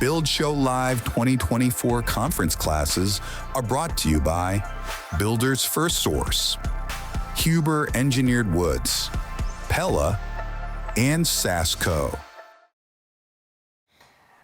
Build Show Live 2024 conference classes are brought to you by Builders First Source, Huber Engineered Woods, Pella, and Sasco.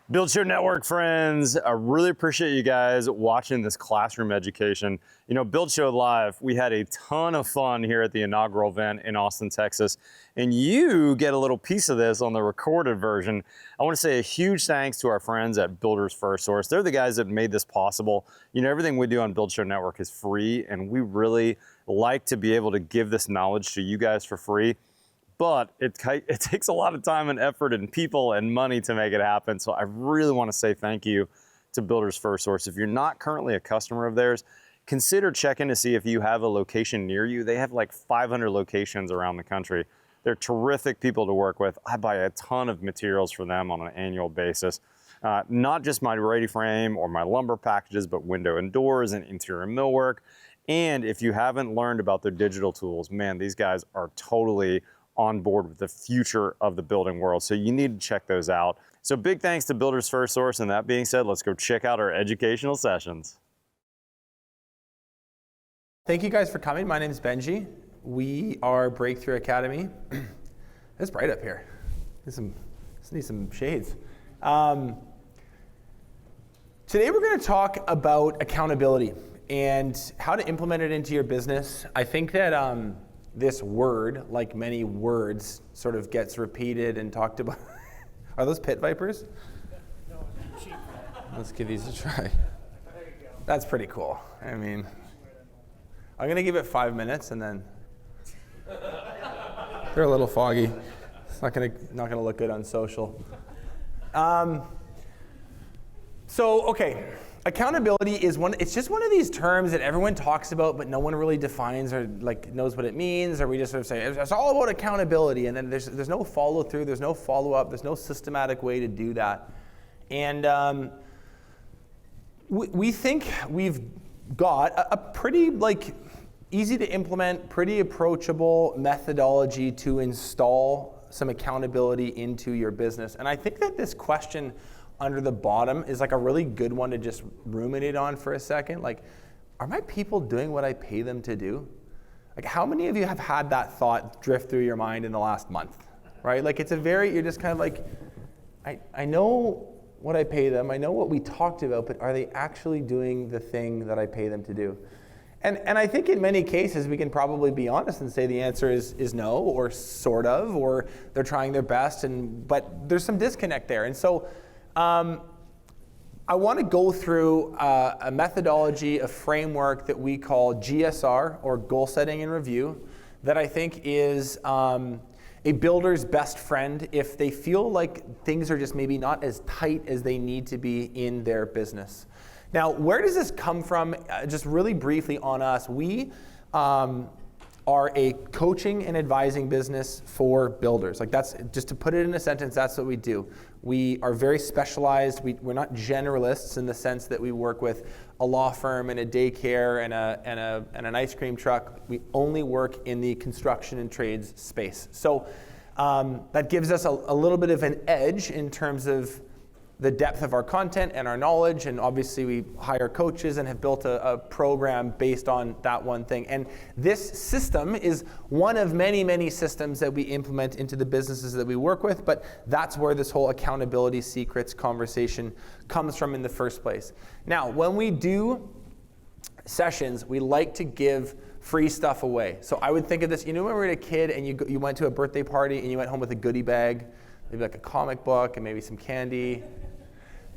Build Show Network friends, I really appreciate you guys watching this classroom education. You know, Build Show Live, we had a ton of fun here at the inaugural event in Austin, Texas, and you get a little piece of this on the recorded version. I want to say a huge thanks to our friends at Builders First Source. They're the guys that made this possible. You know, everything we do on Build Show Network is free, and we really like to be able to give this knowledge to you guys for free. But it takes a lot of time and effort and people and money to make it happen. So I really want to say thank you to Builders First Source. If you're not currently a customer of theirs, consider checking to see if you have a location near you. They have like 500 locations around the country. They're terrific people to work with. I buy a ton of materials for them on an annual basis. Not just my ready frame or my lumber packages, but window and doors and interior millwork. And if you haven't learned about their digital tools, man, these guys are totally on board with the future of the building world. So you need to check those out. So big thanks to Builders First Source. And that being said, let's go check out our educational sessions. Thank you guys for coming. My name is Benji. We are Breakthrough Academy. It's bright up here. Need some shades. Today we're going to talk about accountability and how to implement it into your business. I think that this word, like many words, sort of gets repeated and talked about. Are those pit vipers? No, cheap. Let's give these a try. There you go. That's pretty cool. I mean, I'm gonna give it 5 minutes and then they're a little foggy. It's not gonna look good on social. Okay. Accountability is it's just one of these terms that everyone talks about, but no one really defines or like knows what it means, or we just sort of say, it's all about accountability, and then there's no follow through, there's no follow up, there's no systematic way to do that. And we think we've got a pretty easy to implement, pretty approachable methodology to install some accountability into your business. And I think that this question under the bottom is like a really good one to just ruminate on for a second. Like, are my people doing what I pay them to do? Like, how many of you have had that thought drift through your mind in the last month, right? Like, you're just kind of like, I know what I pay them, I know what we talked about, but are they actually doing the thing that I pay them to do? And I think in many cases we can probably be honest and say the answer is no, or sort of, or they're trying their best, but there's some disconnect there. And so I want to go through a methodology, a framework that we call GSR, or Goal Setting and Review, that I think is a builder's best friend if they feel like things are just maybe not as tight as they need to be in their business. Now, where does this come from? Just really briefly on us, we are a coaching and advising business for builders. Like, that's, just to put it in a sentence, that's what we do. We are very specialized. We're not generalists in the sense that we work with a law firm and a daycare and an ice cream truck. We only work in the construction and trades space. So that gives us a little bit of an edge in terms of the depth of our content and our knowledge, and obviously we hire coaches and have built a program based on that one thing. And this system is one of many, many systems that we implement into the businesses that we work with, but that's where this whole accountability secrets conversation comes from in the first place. Now, when we do sessions, we like to give free stuff away. So I would think of this, when you were a kid and you went to a birthday party and you went home with a goodie bag, maybe like a comic book and maybe some candy.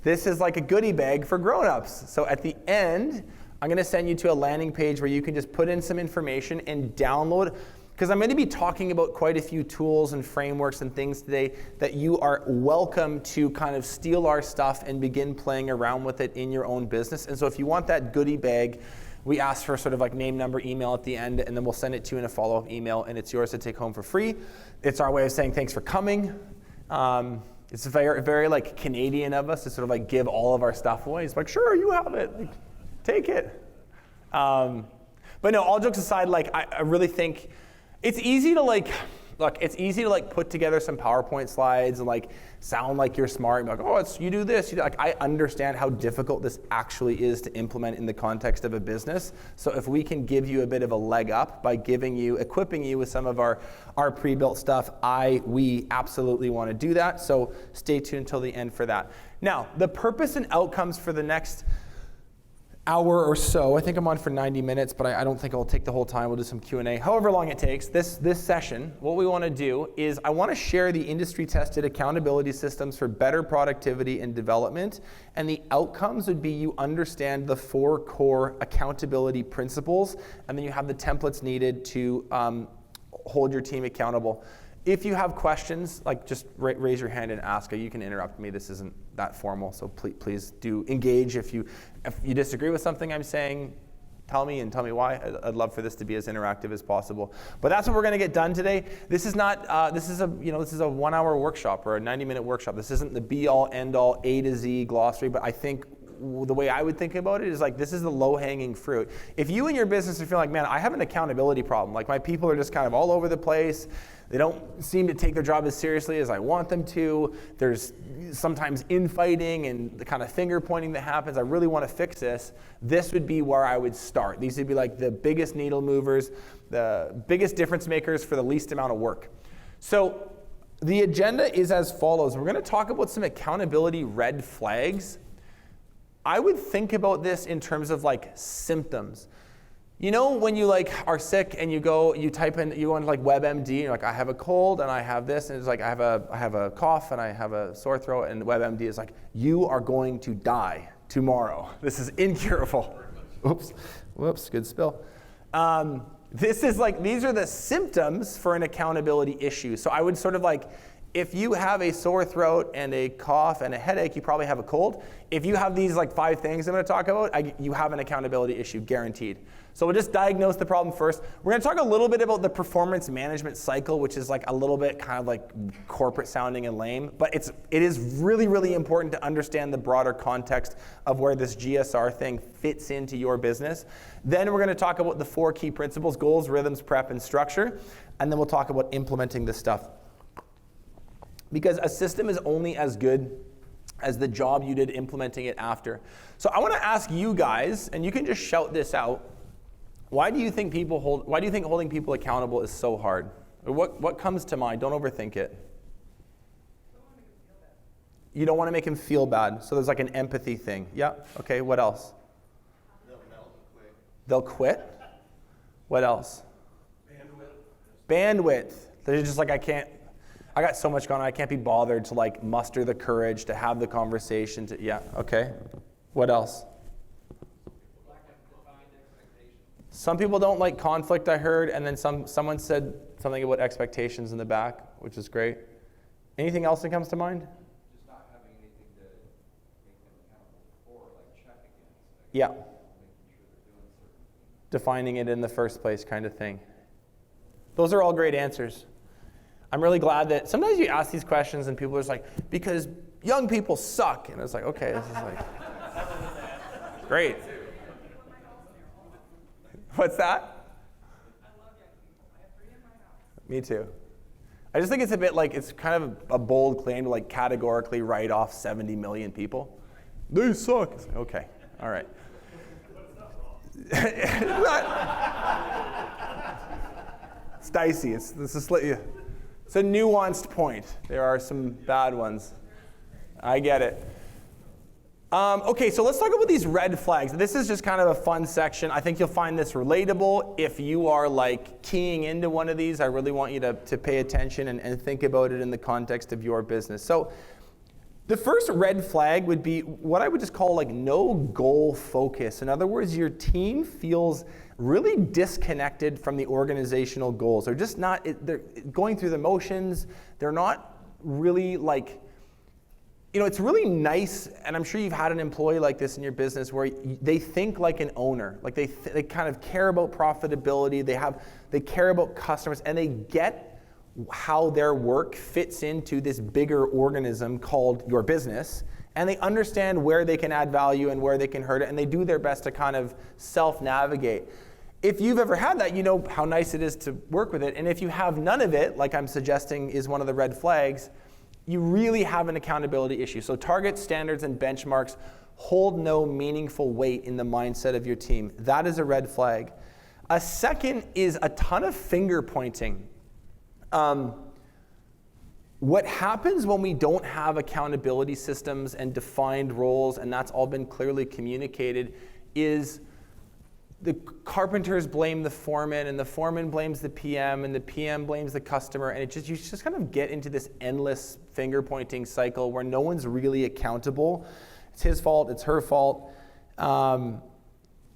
This is like a goodie bag for grown-ups. So at the end, I'm going to send you to a landing page where you can just put in some information and download, because I'm going to be talking about quite a few tools and frameworks and things today that you are welcome to kind of steal our stuff and begin playing around with it in your own business. And so if you want that goodie bag, we ask for sort of like name, number, email at the end, and then we'll send it to you in a follow-up email, and it's yours to take home for free. It's our way of saying thanks for coming. It's very, very like Canadian of us to sort of like give all of our stuff away. It's like, sure, you have it, like, take it. But no, all jokes aside, like I really think it's easy to like look, it's easy to like put together some PowerPoint slides and like sound like you're smart. And like, oh, you do this. Like, I understand how difficult this actually is to implement in the context of a business. So if we can give you a bit of a leg up by equipping you with some of our pre-built stuff, we absolutely want to do that. So stay tuned until the end for that. Now, the purpose and outcomes for the next hour or so. I think I'm on for 90 minutes, but I don't think I'll take the whole time. We'll do some Q&A. However long it takes, this session, what we want to do is I want to share the industry-tested accountability systems for better productivity and development. And the outcomes would be you understand the 4 core accountability principles, and then you have the templates needed to hold your team accountable. If you have questions, like just raise your hand and ask. You can interrupt me. This isn't that formal, so please do engage. If you disagree with something I'm saying, tell me why. I'd love for this to be as interactive as possible. But that's what we're going to get done today. This is not. This is a 1-hour workshop or a 90-minute workshop. This isn't the be-all, end-all, A to Z glossary. But I think the way I would think about it is like this is the low-hanging fruit. If you and your business are feeling like, man, I have an accountability problem. Like my people are just kind of all over the place. They don't seem to take their job as seriously as I want them to. There's sometimes infighting and the kind of finger pointing that happens. I really want to fix this. This would be where I would start. These would be like the biggest needle movers, the biggest difference makers for the least amount of work. So the agenda is as follows. We're going to talk about some accountability red flags. I would think about this in terms of like symptoms. You know when you like are sick and you go into like WebMD and you're like, I have a cold and I have this, and it's like I have a cough and I have a sore throat, and WebMD is like, you are going to die tomorrow. This is incurable. Whoops, good spill. This is like, these are the symptoms for an accountability issue. So I would sort of like, if you have a sore throat and a cough and a headache, you probably have a cold. If you have these like 5 things I'm going to talk about, you have an accountability issue, guaranteed. So we'll just diagnose the problem first. We're going to talk a little bit about the performance management cycle, which is like a little bit kind of like corporate sounding and lame, but it is really, really important to understand the broader context of where this GSR thing fits into your business. Then we're going to talk about the 4 key principles: goals, rhythms, prep, and structure. And then we'll talk about implementing this stuff. Because a system is only as good as the job you did implementing it after. So I want to ask you guys, and you can just shout this out, why do you think holding people accountable is so hard? Or what comes to mind? Don't overthink it. You don't want to make him feel bad. So there's like an empathy thing. Yeah, okay, what else? They'll quit? What else? Bandwidth. They're just like, I got so much going on, I can't be bothered to like muster the courage to have the conversation. Yeah, okay. What else? Some people don't like conflict, I heard, and then someone said something about expectations in the back, which is great. Anything else that comes to mind? Just not having anything to make them accountable for, like check against. Yeah. Making sure they're doing certain things. Defining it in the first place kind of thing. Those are all great answers. I'm really glad that sometimes you ask these questions and people are just like, because young people suck. And it's like, okay, this is like, great. What's that? I love young people. I have 3 in my house. Me too. I just think it's a bit like, it's kind of a bold claim to like categorically write off 70 million people. They suck. It's like, okay, all right. It's dicey. It's a nuanced point. There are some bad ones. I get it. Okay, so let's talk about these red flags. This is just kind of a fun section. I think you'll find this relatable. If you are like keying into one of these, I really want you to pay attention and think about it in the context of your business. So the first red flag would be what I would just call like no goal focus. In other words, your team feels really disconnected from the organizational goals. They're just not, they're going through the motions. They're not really like, you know, it's really nice, and I'm sure you've had an employee like this in your business where they think like an owner. Like they kind of care about profitability, they care about customers, and they get how their work fits into this bigger organism called your business, and they understand where they can add value and where they can hurt it, and they do their best to kind of self-navigate. if you've ever had that, you know how nice it is to work with it. And if you have none of it, like I'm suggesting is one of the red flags, you really have an accountability issue. So targets, standards, and benchmarks hold no meaningful weight in the mindset of your team. That is a red flag. A second is a ton of finger pointing. What happens when we don't have accountability systems and defined roles, and that's all been clearly communicated, is the carpenters blame the foreman, and the foreman blames the PM, and the PM blames the customer, and you just kind of get into this endless finger pointing cycle where no one's really accountable. It's his fault, it's her fault.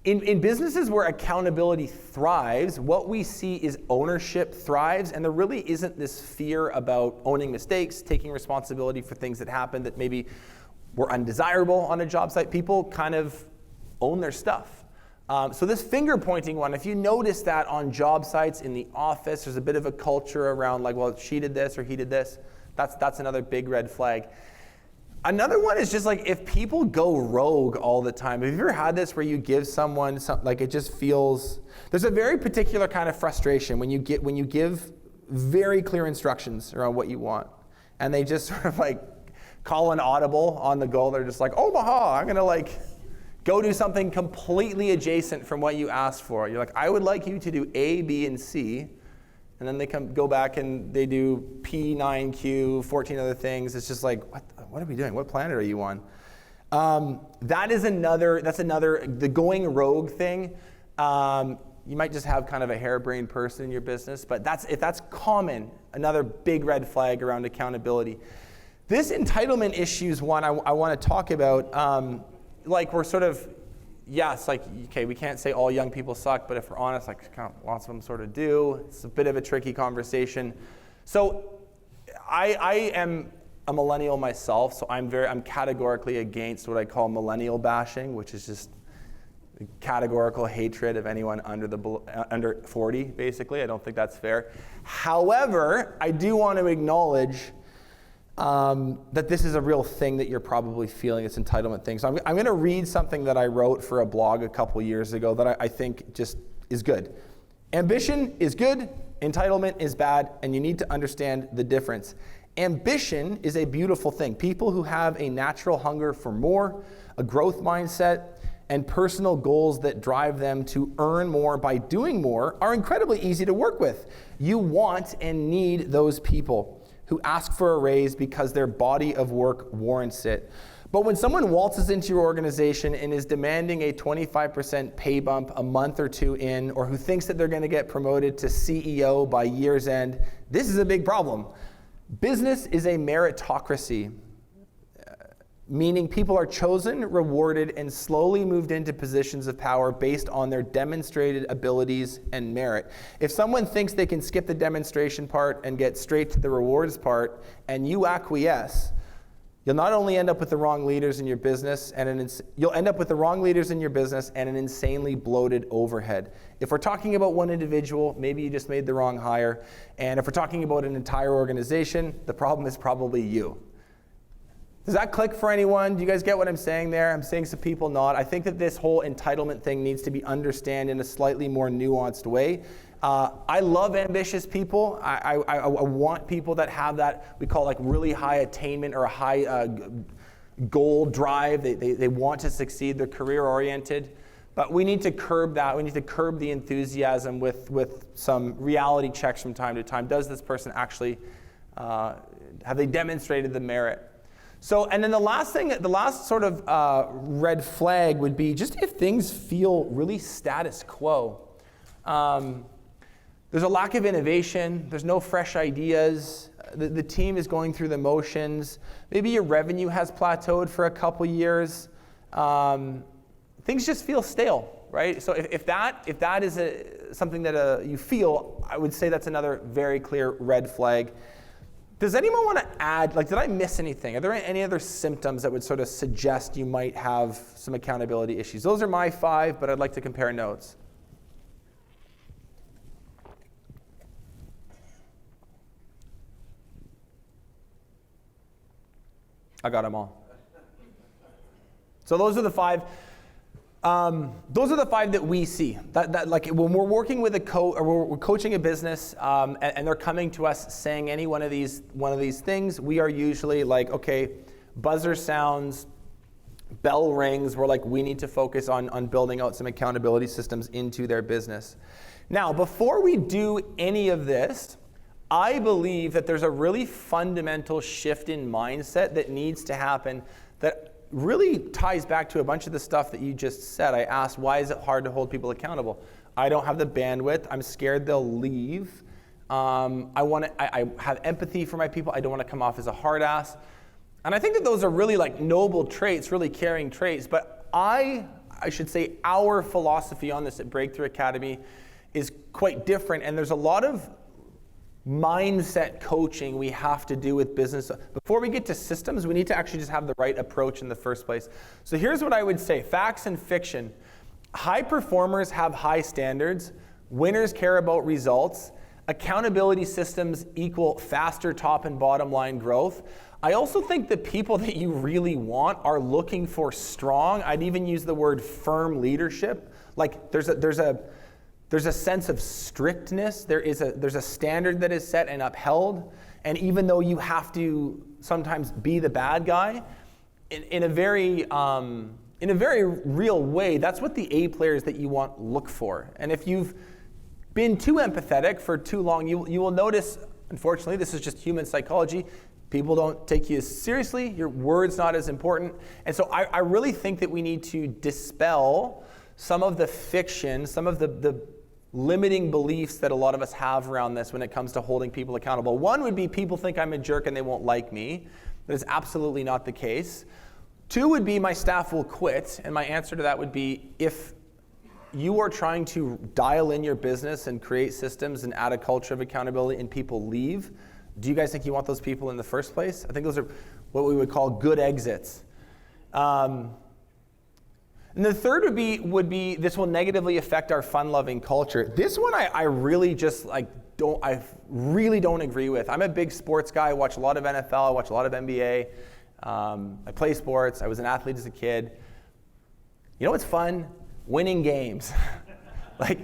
In businesses where accountability thrives, what we see is ownership thrives, and there really isn't this fear about owning mistakes, taking responsibility for things that happened that maybe were undesirable on a job site. People kind of own their stuff. So this finger pointing one, if you notice that on job sites, in the office, there's a bit of a culture around like, well, she did this or he did this. That's another big red flag. Another one is just like if people go rogue all the time. Have you ever had this where you give someone something, like it just feels, there's a very particular kind of frustration when you give very clear instructions around what you want, and they just sort of like call an audible on the go. They're just like, Omaha, I'm gonna like go do something completely adjacent from what you asked for. You're like, I would like you to do A, B, and C. And then they go back and they do P, 9, Q, 14 other things. It's just like, what are we doing? What planet are you on? That's another, the going rogue thing. You might just have kind of a harebrained person in your business, but if that's common, another big red flag around accountability. This entitlement issue is one I want to talk about. Like we're sort of, yes, like, okay, we can't say all young people suck, but if we're honest, like lots of them sort of do. It's a bit of a tricky conversation. So I am a millennial myself, so I'm categorically against what I call millennial bashing, which is just categorical hatred of anyone under 40, basically. I don't think that's fair. However, I do want to acknowledge that this is a real thing that you're probably feeling, this entitlement thing. So I'm going to read something that I wrote for a blog a couple years ago that I think just is good. Ambition is good, entitlement is bad, and you need to understand the difference. Ambition is a beautiful thing. People who have a natural hunger for more, a growth mindset, and personal goals that drive them to earn more by doing more are incredibly easy to work with. You want and need those people who ask for a raise because their body of work warrants it. But when someone waltzes into your organization and is demanding a 25% pay bump a month or two in, or who thinks that they're going to get promoted to CEO by year's end, this is a big problem. Business is a meritocracy, meaning people are chosen, rewarded, and slowly moved into positions of power based on their demonstrated abilities and merit. If someone thinks they can skip the demonstration part and get straight to the rewards part, and you acquiesce, you'll not only end up with the wrong leaders in your business, you'll end up with the wrong leaders in your business and an insanely bloated overhead. If we're talking about one individual, maybe you just made the wrong hire. And if we're talking about an entire organization, the problem is probably you. Does that click for anyone? Do you guys get what I'm saying there? I'm saying some people nod. I think that this whole entitlement thing needs to be understood in a slightly more nuanced way. I love ambitious people. I want people that have that we call like really high attainment or a high goal drive. They want to succeed. They're career oriented. But we need to curb that. We need to curb the enthusiasm with some reality checks from time to time. Does this person actually, have they demonstrated the merit? So, and then the last sort of red flag would be just if things feel really status quo. There's a lack of innovation. There's no fresh ideas. The team is going through the motions. Maybe your revenue has plateaued for a couple years. Things just feel stale, right? So if that is something that you feel, I would say that's another very clear red flag. Does anyone want to add, like, did I miss anything? Are there any other symptoms that would sort of suggest you might have some accountability issues? Those are my 5, but I'd like to compare notes. I got them all. So those are the 5. Those are the 5 that we see. That like when we're working with a coach or we're coaching a business, and they're coming to us saying any one of these things, we are usually like, okay, buzzer sounds, bell rings. We're like, we need to focus on building out some accountability systems into their business. Now, before we do any of this, I believe that there's a really fundamental shift in mindset that needs to happen that really ties back to a bunch of the stuff that you just said. I asked, why is it hard to hold people accountable? I don't have the bandwidth. I'm scared they'll leave. I have empathy for my people. I don't want to come off as a hard ass. And I think that those are really like noble traits, really caring traits. But I should say our philosophy on this at Breakthrough Academy is quite different. And there's a lot of mindset coaching we have to do with business. Before we get to systems, we need to actually just have the right approach in the first place. So here's what I would say, facts and fiction. High performers have high standards. Winners care about results. Accountability systems equal faster top and bottom line growth. I also think the people that you really want are looking for strong, I'd even use the word firm leadership. Like there's a sense of strictness. There's a standard that is set and upheld. And even though you have to sometimes be the bad guy, in a very real way, that's what the A players that you want look for. And if you've been too empathetic for too long, you will notice, unfortunately, this is just human psychology, people don't take you as seriously, your word's not as important. And so I really think that we need to dispel some of the fiction, some of the limiting beliefs that a lot of us have around this when it comes to holding people accountable. One would be people think I'm a jerk and they won't like me. That is absolutely not the case. 2 would be my staff will quit. And my answer to that would be, if you are trying to dial in your business and create systems and add a culture of accountability and people leave, do you guys think you want those people in the first place? I think those are what we would call good exits. And the third would be this will negatively affect our fun-loving culture. This one I really just really don't agree with. I'm a big sports guy. I watch a lot of NFL. I watch a lot of NBA. I play sports. I was an athlete as a kid. You know what's fun? Winning games. Like,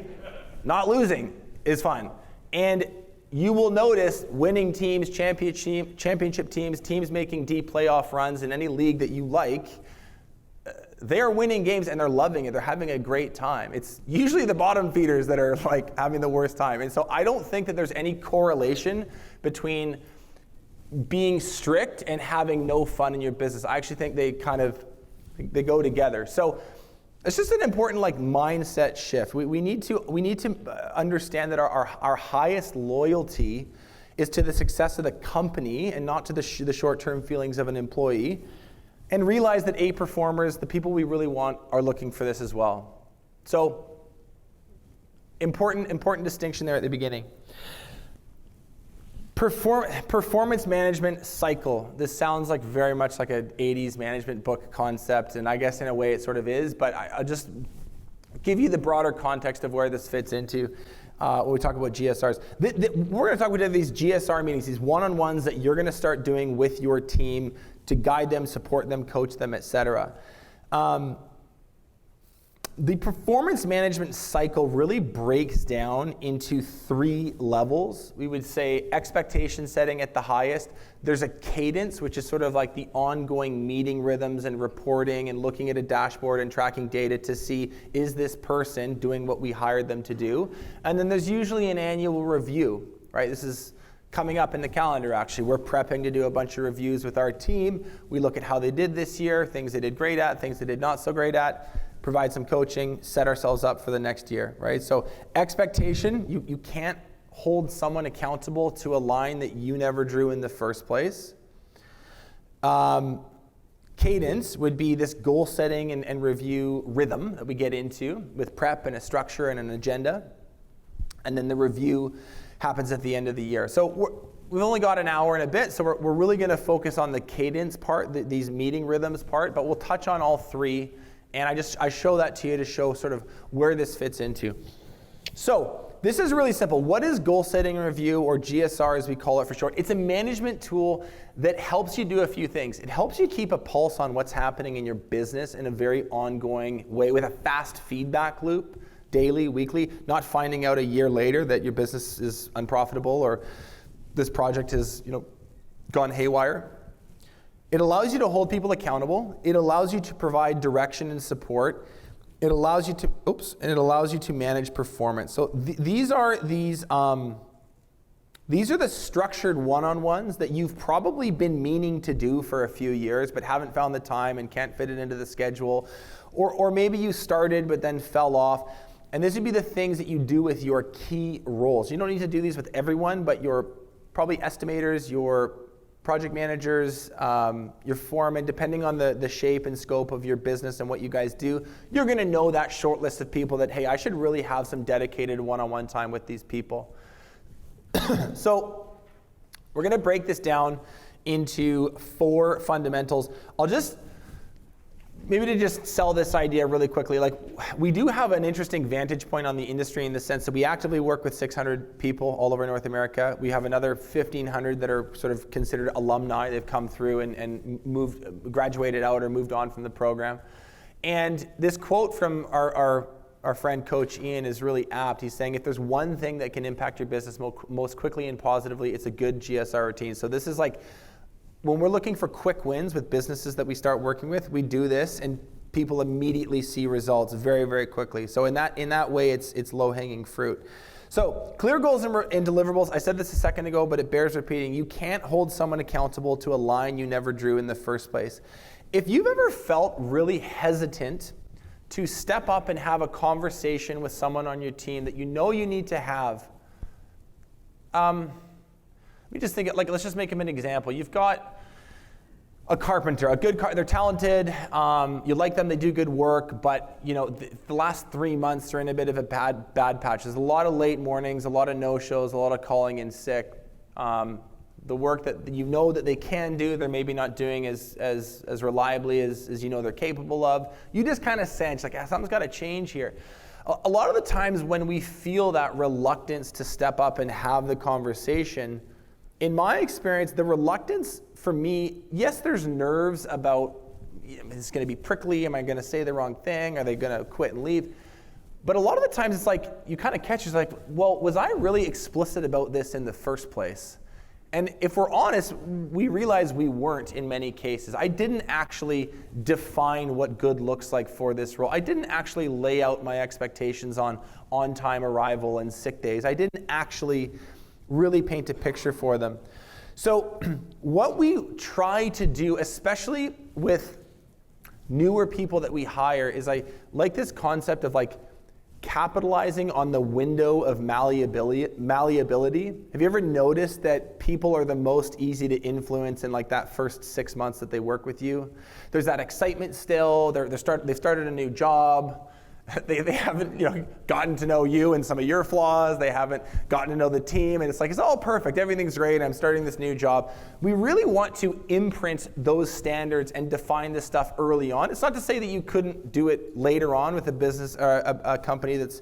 not losing is fun. And you will notice winning teams, championship teams, teams making deep playoff runs in any league that you like, they are winning games and they're loving it. They're having a great time. It's usually the bottom feeders that are like having the worst time. And so I don't think that there's any correlation between being strict and having no fun in your business. I actually think they they go together. So it's just an important mindset shift. We need to understand that our highest loyalty is to the success of the company and not to the short-term feelings of an employee. And realize that A performers, the people we really want, are looking for this as well. So, important distinction there at the beginning. Performance management cycle. This sounds very much like an 80s management book concept, and I guess in a way it sort of is, but I'll just give you the broader context of where this fits into when we talk about GSRs. We're going to talk about these GSR meetings, these one-on-ones that you're going to start doing with your team to guide them, support them, coach them, etc. The performance management cycle really breaks down into 3 levels. We would say expectation setting at the highest. There's a cadence, which is sort of like the ongoing meeting rhythms and reporting and looking at a dashboard and tracking data to see, is this person doing what we hired them to do? And then there's usually an annual review, right? This is coming up in the calendar, actually. We're prepping to do a bunch of reviews with our team. We look at how they did this year, things they did great at, things they did not so great at, provide some coaching, set ourselves up for the next year, right? So expectation, you can't hold someone accountable to a line that you never drew in the first place. Cadence would be this goal setting and review rhythm that we get into with prep and a structure and an agenda. And then the review happens at the end of the year. So we've only got an hour and a bit, so we're really going to focus on the cadence part, these meeting rhythms part, but we'll touch on all 3. And I show that to you to show sort of where this fits into. So this is really simple. What is goal setting and review, or GSR as we call it for short? It's a management tool that helps you do a few things. It helps you keep a pulse on what's happening in your business in a very ongoing way with a fast feedback loop, daily, weekly, not finding out a year later that your business is unprofitable or this project has, gone haywire. It allows you to hold people accountable. It allows you to provide direction and support. It allows you to manage performance. So these are the structured one-on-ones that you've probably been meaning to do for a few years, but haven't found the time and can't fit it into the schedule, or maybe you started but then fell off. And this would be the things that you do with your key roles. You don't need to do these with everyone, but your probably estimators, your project managers, your foreman, depending on the shape and scope of your business and what you guys do, you're gonna know that short list of people that, hey, I should really have some dedicated one-on-one time with these people. So we're gonna break this down into 4 fundamentals. Maybe to just sell this idea really quickly, like we do have an interesting vantage point on the industry in the sense that we actively work with 600 people all over North America. We have another 1,500 that are sort of considered alumni. They've come through and graduated out or moved on from the program. And this quote from our friend Coach Ian is really apt. He's saying, if there's one thing that can impact your business most quickly and positively, it's a good GSR routine. So this is like, when we're looking for quick wins with businesses that we start working with, we do this and people immediately see results very, very quickly. So in that way, it's low-hanging fruit. So clear goals and deliverables. I said this a second ago, but it bears repeating. You can't hold someone accountable to a line you never drew in the first place. If you've ever felt really hesitant to step up and have a conversation with someone on your team that you know you need to have, we just think, let's just make them an example. You've got a carpenter, they're talented, you like them, they do good work, but the last 3 months they're in a bit of a bad patch. There's a lot of late mornings, a lot of no-shows, a lot of calling in sick. The work that that they can do, they're maybe not doing as reliably as they're capable of. You just kind of sense, something's got to change here. A lot of the times when we feel that reluctance to step up and have the conversation, in my experience, the reluctance for me, yes, there's nerves about, is this going to be prickly? Am I going to say the wrong thing? Are they going to quit and leave? But a lot of the times it's like, you kind of catch, it's like, well, was I really explicit about this in the first place? And if we're honest, we realize we weren't in many cases. I didn't actually define what good looks like for this role. I didn't actually lay out my expectations on on-time arrival and sick days. I didn't actually really paint a picture for them. So what we try to do, especially with newer people that we hire, is I like this concept of capitalizing on the window of malleability. Have you ever noticed that people are the most easy to influence in that first 6 months that they work with you? There's that excitement still. They've started a new job. They haven't gotten to know you and some of your flaws. They haven't gotten to know the team, and it's all perfect. Everything's great. I'm starting this new job. We really want to imprint those standards and define this stuff early on. It's not to say that you couldn't do it later on with a business or a company that's,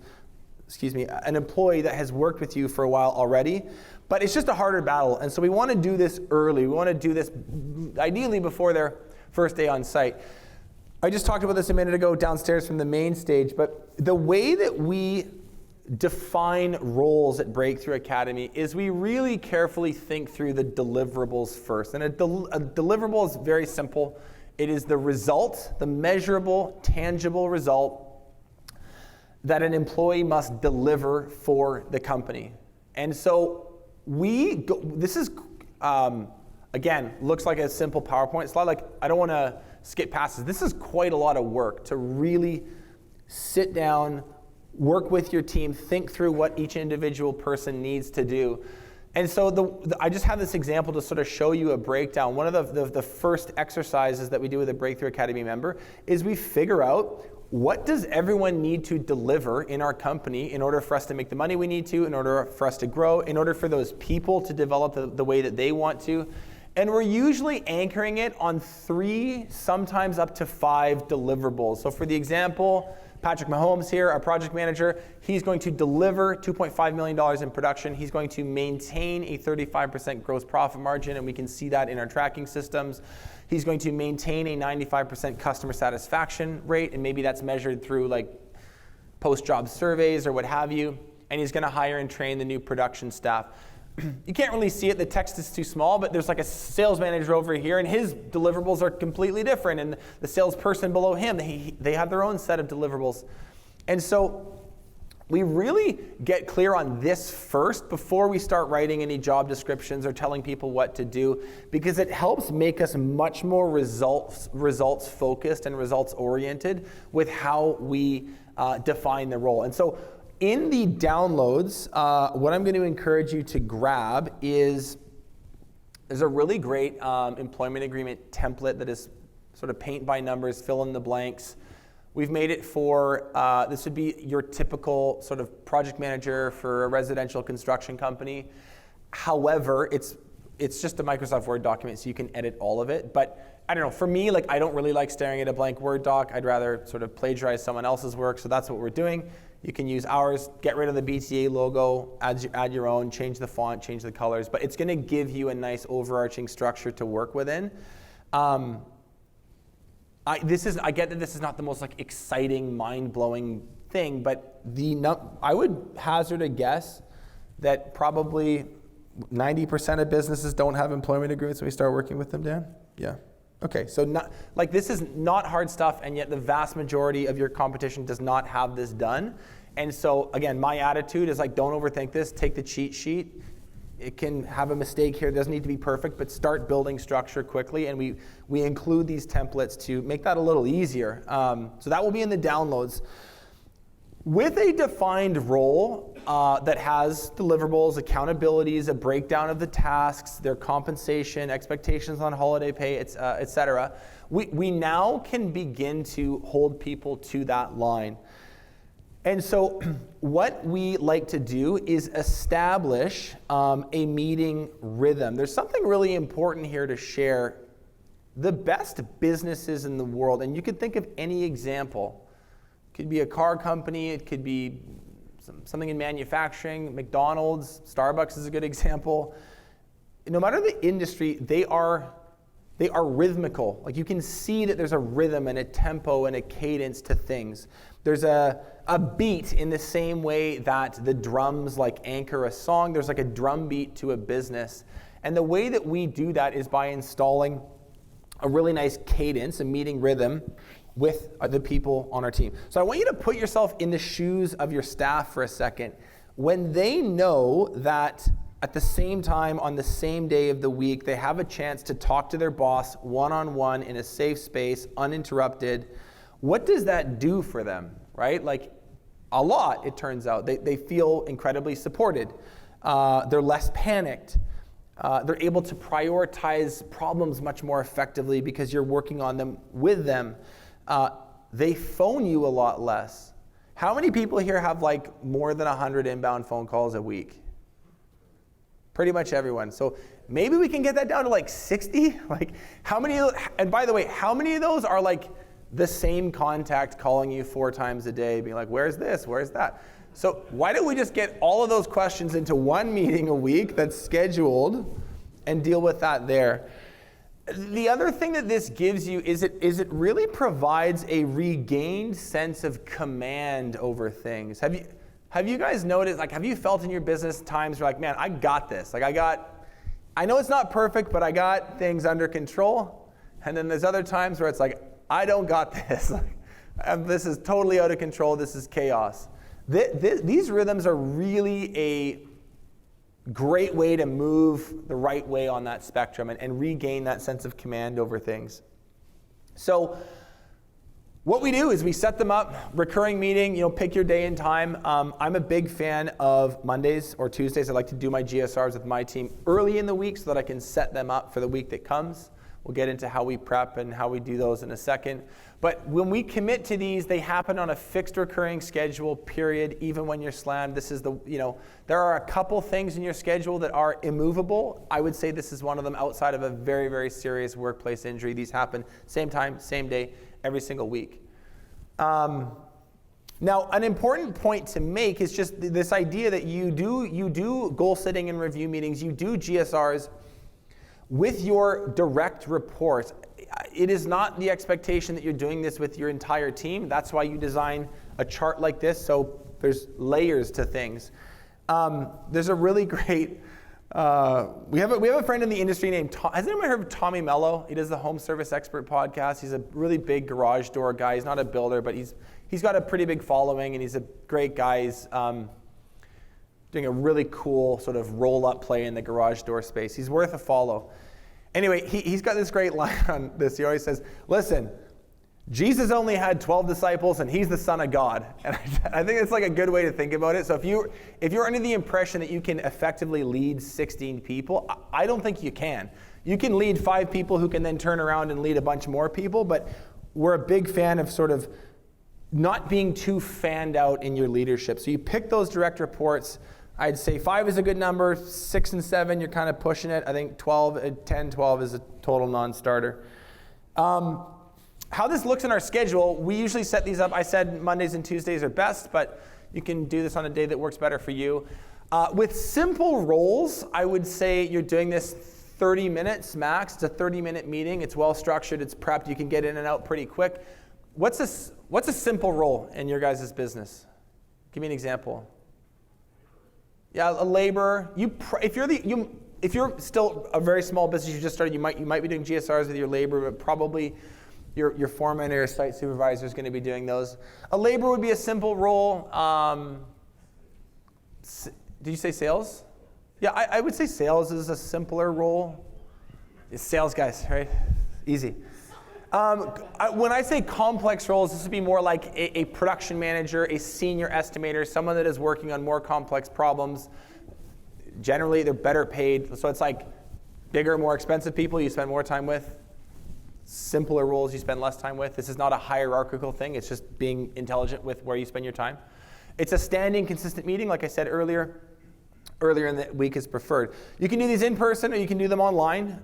an employee that has worked with you for a while already, but it's just a harder battle. And so we want to do this early. We want to do this ideally before their first day on site. I just talked about this a minute ago downstairs from the main stage, but the way that we define roles at Breakthrough Academy is we really carefully think through the deliverables first. And a deliverable is very simple. It is the result, the measurable, tangible result that an employee must deliver for the company. And so this is, again, looks like a simple PowerPoint slide. I don't want to skip past this. This is quite a lot of work to really sit down, work with your team, think through what each individual person needs to do. And so I just have this example to sort of show you a breakdown. One of the first exercises that we do with a Breakthrough Academy member is we figure out, what does everyone need to deliver in our company in order for us to make the money we need to, in order for us to grow, in order for those people to develop the way that they want to. And we're usually anchoring it on 3, sometimes up to 5 deliverables. So for the example, Patrick Mahomes here, our project manager, he's going to deliver $2.5 million in production. He's going to maintain a 35% gross profit margin, and we can see that in our tracking systems. He's going to maintain a 95% customer satisfaction rate, and maybe that's measured through like post-job surveys or what have you. And he's going to hire and train the new production staff. You can't really see it, the text is too small, but there's like a sales manager over here, and his deliverables are completely different, and the salesperson below him, they have their own set of deliverables. And so we really get clear on this first before we start writing any job descriptions or telling people what to do, because it helps make us much more results focused and results oriented with how we define the role. And so in the downloads, what I'm going to encourage you to grab is there's a really great employment agreement template that is sort of paint by numbers, fill in the blanks. We've made it for, this would be your typical sort of project manager for a residential construction company. However, it's just a Microsoft Word document, so you can edit all of it. But I don't know, for me, like I don't really like staring at a blank Word doc. I'd rather sort of plagiarize someone else's work, so that's what we're doing. You can use ours, get rid of the BTA logo, add your own, change the font, change the colors, but it's going to give you a nice overarching structure to work within. I get that this is not the most like exciting, mind-blowing thing, but I would hazard a guess that probably 90% of businesses don't have employment agreements when we start working with them, Dan? Yeah. Okay, so this is not hard stuff, and yet the vast majority of your competition does not have this done. And so again, my attitude is like, don't overthink this, take the cheat sheet. It can have a mistake here, it doesn't need to be perfect, but start building structure quickly, and we include these templates to make that a little easier. So that will be in the downloads. With a defined role that has deliverables, accountabilities, a breakdown of the tasks, their compensation, expectations on holiday pay, et cetera, we now can begin to hold people to that line. And so what we like to do is establish a meeting rhythm. There's something really important here to share. The best businesses in the world, and you could think of any example. It could be a car company, it could be something in manufacturing, McDonald's, Starbucks is a good example. No matter the industry, they are rhythmical. Like you can see that there's a rhythm and a tempo and a cadence to things. There's a beat in the same way that the drums like anchor a song. There's like a drum beat to a business. And the way that we do that is by installing a really nice cadence, a meeting rhythm with the people on our team. So I want you to put yourself in the shoes of your staff for a second. When they know that at the same time, on the same day of the week, they have a chance to talk to their boss one-on-one in a safe space, uninterrupted, what does that do for them, right? Like a lot, it turns out. They feel incredibly supported. They're less panicked. They're able to prioritize problems much more effectively because you're working on them with them. They phone you a lot less. How many people here have like more than 100 inbound phone calls a week? Pretty much everyone. So maybe we can get that down to like 60. Like how many, and by the way, how many of those are like the same contact calling you 4 times a day, being like, where's this, where's that? So why don't we just get all of those questions into one meeting a week that's scheduled and deal with that there. The other thing that this gives you is it really provides a regained sense of command over things. Have you guys noticed, like have you felt in your business times where like, man, I got this. Like I know it's not perfect, but I got things under control. And then there's other times where it's like, I don't got this. This is totally out of control. This is chaos. These rhythms are really a great way to move the right way on that spectrum and regain that sense of command over things. So what we do is we set them up, recurring meeting, pick your day and time. I'm a big fan of Mondays or Tuesdays. I like to do my GSRs with my team early in the week so that I can set them up for the week that comes. We'll get into how we prep and how we do those in a second. But when we commit to these, they happen on a fixed recurring schedule, period, even when you're slammed. This is there are a couple things in your schedule that are immovable. I would say this is one of them outside of a very, very serious workplace injury. These happen same time, same day, every single week. Now, an important point to make is just this idea that you do goal setting and review meetings, you do GSRs with your direct reports. It is not the expectation that you're doing this with your entire team. That's why you design a chart like this, so there's layers to things. There's a really great, we have a friend in the industry named Tom. Has anyone heard of Tommy Mello? He does the Home Service Expert podcast. He's a really big garage door guy. He's not a builder, but he's got a pretty big following, and he's a great guy. He's doing a really cool sort of roll-up play in the garage door space. He's worth a follow. Anyway, he's got this great line on this. He always says, listen, Jesus only had 12 disciples, and he's the Son of God. And I think it's like a good way to think about it. So if you're under the impression that you can effectively lead 16 people, I don't think you can. You can lead 5 people who can then turn around and lead a bunch more people, but we're a big fan of sort of not being too fanned out in your leadership. So you pick those direct reports. I'd say 5 is a good number. 6 and 7, you're kind of pushing it. I think 10, 12 is a total non-starter. How this looks in our schedule, we usually set these up. I said Mondays and Tuesdays are best, but you can do this on a day that works better for you. With simple roles, I would say you're doing this 30 minutes max. It's a 30-minute meeting. It's well structured. It's prepped. You can get in and out pretty quick. What's a simple role in your guys' business? Give me an example. Yeah, a laborer. If you're still a very small business, you just started, you might be doing GSRs with your labor, but probably your foreman or your site supervisor is going to be doing those. A laborer would be a simple role. Did you say sales? Yeah, I would say sales is a simpler role. It's sales guys, right? Easy. When I say complex roles, this would be more like a production manager, a senior estimator, someone that is working on more complex problems. Generally, they're better paid. So it's like bigger, more expensive people you spend more time with. Simpler roles you spend less time with. This is not a hierarchical thing. It's just being intelligent with where you spend your time. It's a standing, consistent meeting, like I said earlier. Earlier in the week is preferred. You can do these in person or you can do them online,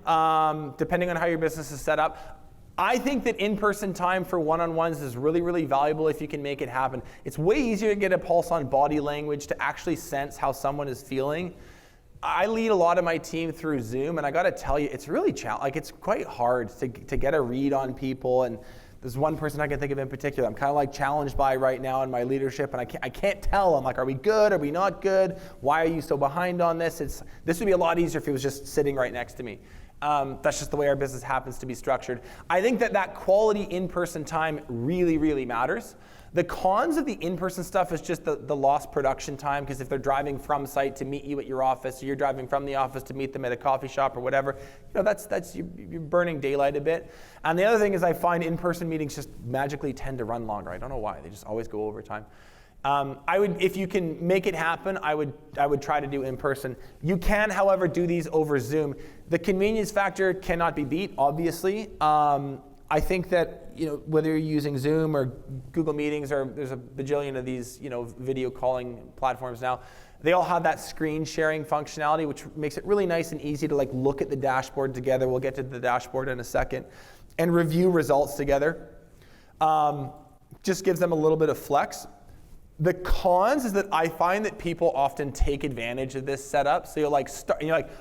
depending on how your business is set up. I think that in-person time for one-on-ones is really, really valuable if you can make it happen. It's way easier to get a pulse on body language, to actually sense how someone is feeling. I lead a lot of my team through Zoom, and I got to tell you, it's really it's quite hard to get a read on people. And there's one person I can think of in particular I'm kind of like challenged by right now in my leadership, and I can't tell. I'm like, are we good? Are we not good? Why are you so behind on this? This would be a lot easier if he was just sitting right next to me. That's just the way our business happens to be structured. I think that quality in-person time really, really matters. The cons of the in-person stuff is just the lost production time, because if they're driving from site to meet you at your office, or you're driving from the office to meet them at a coffee shop or whatever, you're burning daylight a bit. And the other thing is I find in-person meetings just magically tend to run longer. I don't know why. They just always go over time. If you can make it happen, I would try to do in person. You can, however, do these over Zoom. The convenience factor cannot be beat, obviously. I think that whether you're using Zoom or Google Meetings, or there's a bajillion of these video calling platforms now, they all have that screen sharing functionality, which makes it really nice and easy to look at the dashboard together. We'll get to the dashboard in a second, and review results together. Just gives them a little bit of flex. The cons is that I find that people often take advantage of this setup. So you're like,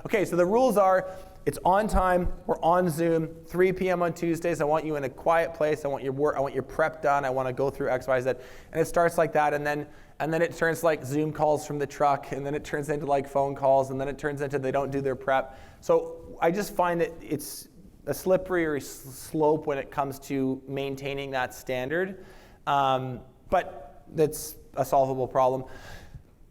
okay, so the rules are, it's on time, we're on Zoom, 3 p.m. on Tuesdays, I want you in a quiet place, I want your prep done, I want to go through X, Y, Z. And it starts like that, and then it turns like Zoom calls from the truck, and then it turns into like phone calls, and then it turns into they don't do their prep. So I just find that it's a slippery slope when it comes to maintaining that standard. But that's a solvable problem.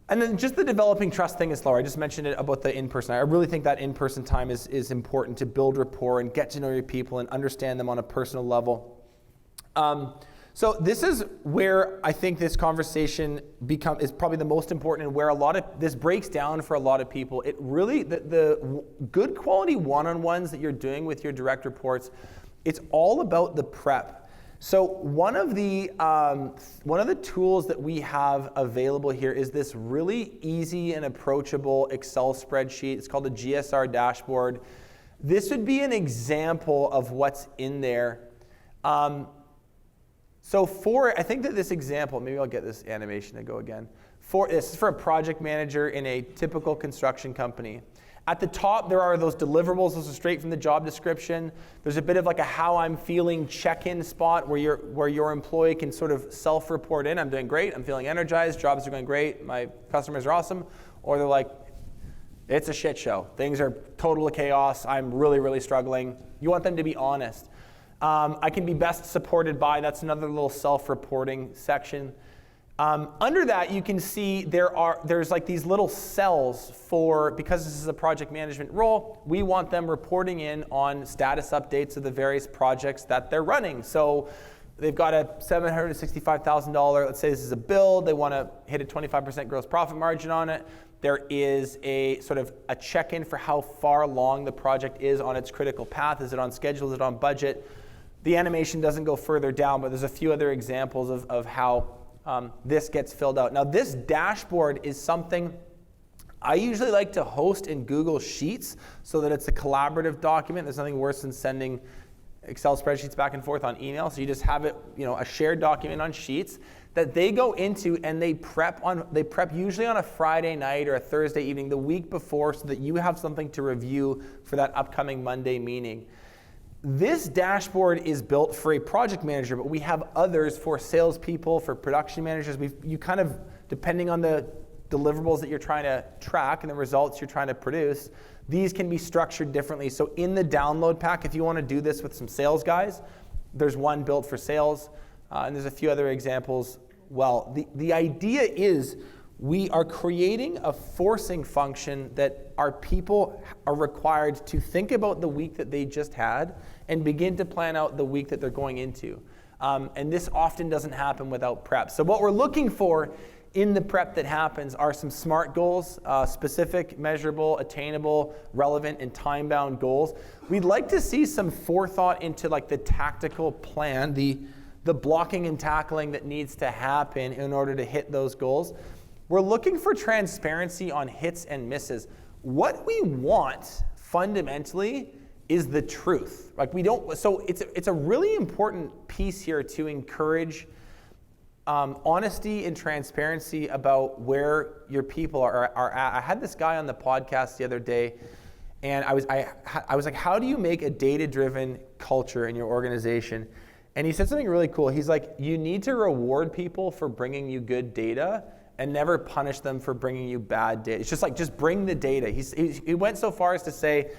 And then just the developing trust thing is slower. I just mentioned it about the in-person. I really think that in-person time is important to build rapport and get to know your people and understand them on a personal level. So this is where I think this conversation is probably the most important, and where a lot of this breaks down for a lot of people. It really, the good quality one-on-ones that you're doing with your direct reports, it's all about the prep. So one of the tools that we have available here is this really easy and approachable Excel spreadsheet. It's called the GSR dashboard. This would be an example of what's in there. So I think that this example, maybe I'll get this animation to go again. This is for a project manager in a typical construction company. At the top, there are those deliverables. Those are straight from the job description. There's a bit of like a how I'm feeling check-in spot where your employee can sort of self-report in. I'm doing great. I'm feeling energized. Jobs are going great. My customers are awesome. Or they're like, it's a shit show. Things are total chaos. I'm really, really struggling. You want them to be honest. I can be best supported by, that's another little self-reporting section. Under that, you can see there's like these little cells because this is a project management role, we want them reporting in on status updates of the various projects that they're running. So they've got a $765,000, let's say this is a build, they want to hit a 25% gross profit margin on it. There is a sort of a check-in for how far along the project is on its critical path. Is it on schedule? Is it on budget? The animation doesn't go further down, but there's a few other examples of how this gets filled out. Now, this dashboard is something I usually like to host in Google Sheets so that it's a collaborative document. There's nothing worse than sending Excel spreadsheets back and forth on email. So you just have it, a shared document on Sheets that they go into and they prep usually on a Friday night or a Thursday evening the week before so that you have something to review for that upcoming Monday meeting. This dashboard is built for a project manager, but we have others for salespeople, for production managers. You kind of, depending on the deliverables that you're trying to track and the results you're trying to produce, these can be structured differently. So in the download pack, if you want to do this with some sales guys, there's one built for sales, and there's a few other examples. Well, the idea is we are creating a forcing function that our people are required to think about the week that they just had and begin to plan out the week that they're going into. And this often doesn't happen without prep. So what we're looking for in the prep that happens are some SMART goals, specific, measurable, attainable, relevant, and time-bound goals. We'd like to see some forethought into like the tactical plan, the blocking and tackling that needs to happen in order to hit those goals. We're looking for transparency on hits and misses. What we want fundamentally is the truth. Like so it's a really important piece here to encourage honesty and transparency about where your people are at. I had this guy on the podcast the other day, and I was like, how do you make a data-driven culture in your organization? And he said something really cool. He's like, you need to reward people for bringing you good data and never punish them for bringing you bad data. It's just like, just bring the data. He went so far as to say,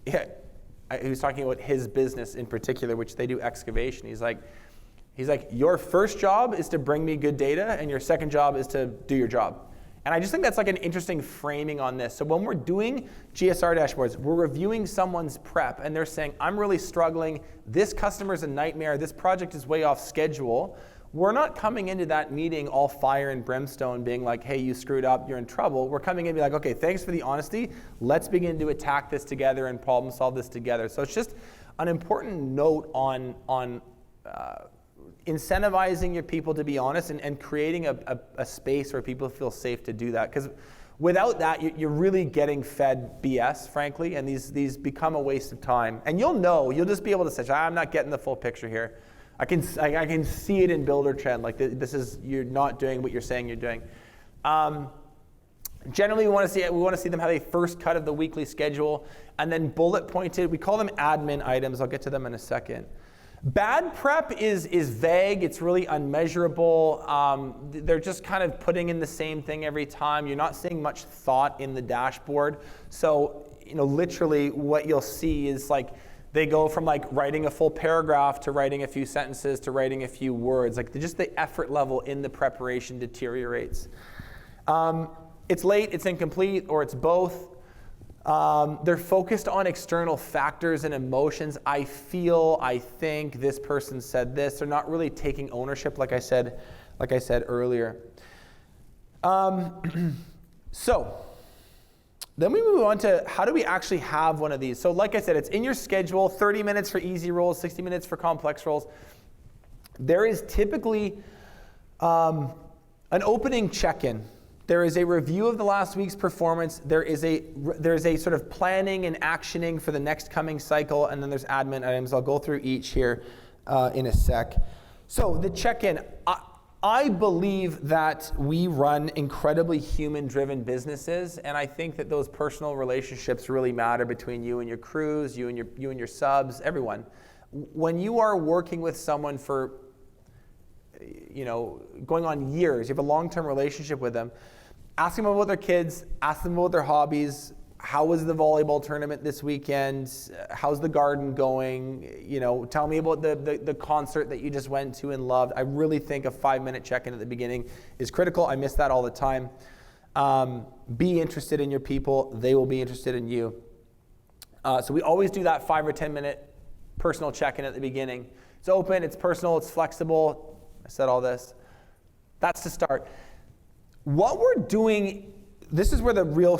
he was talking about his business in particular, which they do excavation. He's like, your first job is to bring me good data, and your second job is to do your job. And I just think that's like an interesting framing on this. So when we're doing GSR dashboards, we're reviewing someone's prep, and they're saying, I'm really struggling, this customer's a nightmare, this project is way off schedule. We're not coming into that meeting all fire and brimstone being like, hey, you screwed up, you're in trouble. We're coming in and be like, okay, thanks for the honesty. Let's begin to attack this together and problem solve this together. So it's just an important note on incentivizing your people to be honest and creating a space where people feel safe to do that. Because without that, you're really getting fed BS, frankly, and these become a waste of time. And you'll just be able to say, I'm not getting the full picture here. I can see it in Builder Trend. Like you're not doing what you're saying you're doing. Generally, we want to see them have a first cut of the weekly schedule, and then bullet pointed. We call them admin items. I'll get to them in a second. Bad prep is vague. It's really unmeasurable. They're just kind of putting in the same thing every time. You're not seeing much thought in the dashboard. So literally, what you'll see is like, they go from like writing a full paragraph to writing a few sentences to writing a few words. Like just the effort level in the preparation deteriorates. It's late, it's incomplete, or it's both. They're focused on external factors and emotions. I feel, I think, this person said this. They're not really taking ownership, like I said earlier. So then we move on to how do we actually have one of these. So like I said, it's in your schedule, 30 minutes for easy roles, 60 minutes for complex roles. There is typically an opening check-in. There is a review of the last week's performance. There's a sort of planning and actioning for the next coming cycle, and then there's admin items. I'll go through each here in a sec. So the check-in, I believe that we run incredibly human-driven businesses, and I think that those personal relationships really matter between you and your crews, you and your subs, everyone. When you are working with someone for, going on years, you have a long-term relationship with them, ask them about their kids, ask them about their hobbies. How was the volleyball tournament this weekend? How's the garden going? Tell me about the concert that you just went to and loved. I really think a 5-minute check-in at the beginning is critical. I miss that all the time. Be interested in your people. They will be interested in you. So we always do that 5 or 10-minute personal check-in at the beginning. It's open, it's personal, it's flexible. I said all this. That's to start. What we're doing, this is where the real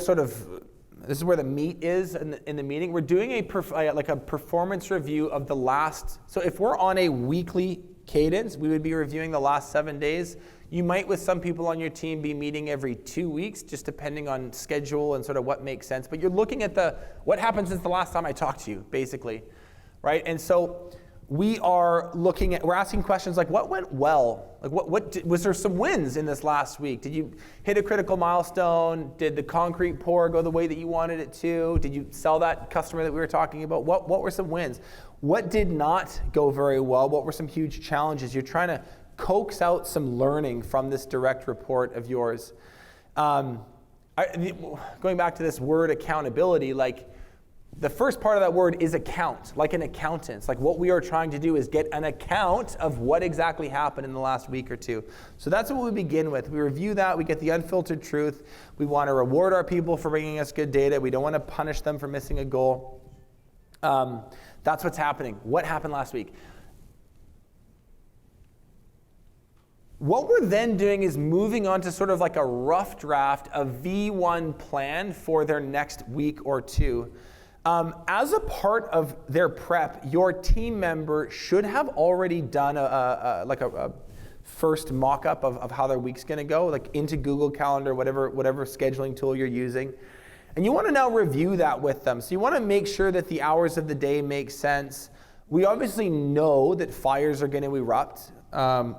this is where the meat is in the meeting. We're doing a performance review of the last, so if we're on a weekly cadence, we would be reviewing the last 7 days. You might, with some people on your team, be meeting every 2 weeks, just depending on schedule and sort of what makes sense. But you're looking at what happened since the last time I talked to you, basically, right? And so we're asking questions like, what went well? Like, was there some wins in this last week? Did you hit a critical milestone? Did the concrete pour go the way that you wanted it to? Did you sell that customer that we were talking about? What were some wins? What did not go very well? What were some huge challenges? You're trying to coax out some learning from this direct report of yours. Going back to this word accountability, the first part of that word is account, like an accountant. Like what we are trying to do is get an account of what exactly happened in the last week or two. So that's what we begin with. We review that, we get the unfiltered truth. We want to reward our people for bringing us good data. We don't want to punish them for missing a goal. That's what's happening. What happened last week? What we're then doing is moving on to sort of like a rough draft, a V1 plan for their next week or two. As a part of their prep, your team member should have already done a first mock-up of how their week's going to go, like into Google Calendar, whatever scheduling tool you're using. And you want to now review that with them. So you want to make sure that the hours of the day make sense. We obviously know that fires are going to erupt.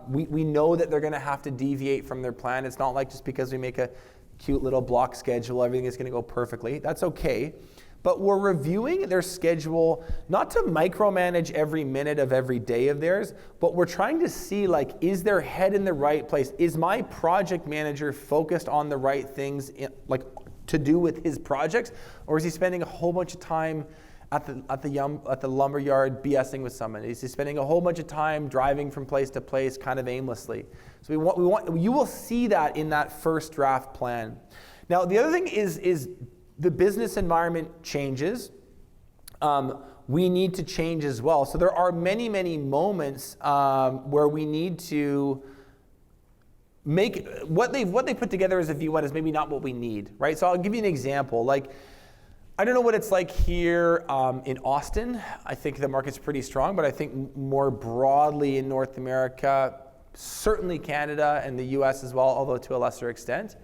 We know that they're going to have to deviate from their plan. It's not like just because we make a cute little block schedule, everything is going to go perfectly. That's okay. But we're reviewing their schedule, not to micromanage every minute of every day of theirs, but we're trying to see, is their head in the right place? Is my project manager focused on the right things, to do with his projects? Or is he spending a whole bunch of time at the lumber yard BSing with someone? Is he spending a whole bunch of time driving from place to place kind of aimlessly? So you will see that in that first draft plan. Now, the other thing is the business environment changes. We need to change as well. So there are many, many moments where we need to make what they put together as a V1 is maybe not what we need, right? So I'll give you an example. I don't know what it's like here in Austin. I think the market's pretty strong, but I think more broadly in North America, certainly Canada and the US as well, although to a lesser extent,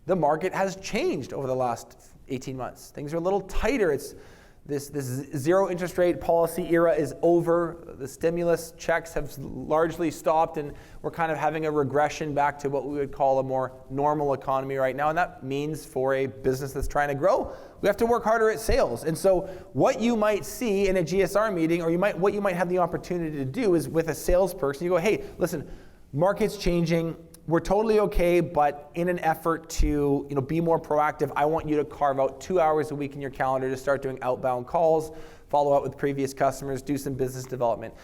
the market has changed over the last 18 months. Things are a little tighter. It's this zero interest rate policy era is over. The stimulus checks have largely stopped, and we're kind of having a regression back to what we would call a more normal economy right now. And that means for a business that's trying to grow, we have to work harder at sales. And so what you might see in a GSR meeting, or what you might have the opportunity to do is with a salesperson, you go, hey, listen, market's changing. We're totally okay, but in an effort to be more proactive, I want you to carve out 2 hours a week in your calendar to start doing outbound calls, follow up with previous customers, do some business development.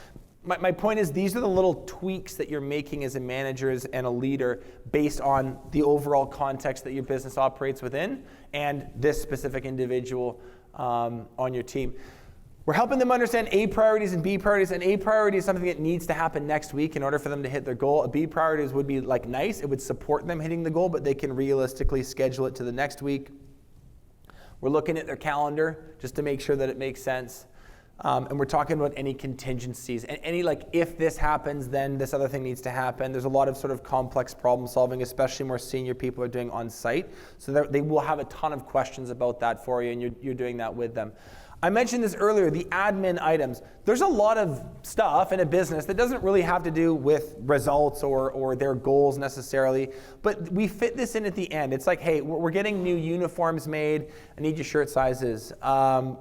My point is, these are the little tweaks that you're making as a manager and a leader based on the overall context that your business operates within and this specific individual on your team. We're helping them understand A priorities and B priorities. And A priority is something that needs to happen next week in order for them to hit their goal. A B priorities would be nice. It would support them hitting the goal, but they can realistically schedule it to the next week. We're looking at their calendar just to make sure that it makes sense. And we're talking about any contingencies. And any if this happens, then this other thing needs to happen. There's a lot of sort of complex problem solving, especially more senior people are doing on site. So they will have a ton of questions about that for you, and you're doing that with them. I mentioned this earlier, the admin items. There's a lot of stuff in a business that doesn't really have to do with results or their goals necessarily, but we fit this in at the end. It's like, hey, we're getting new uniforms made. I need your shirt sizes.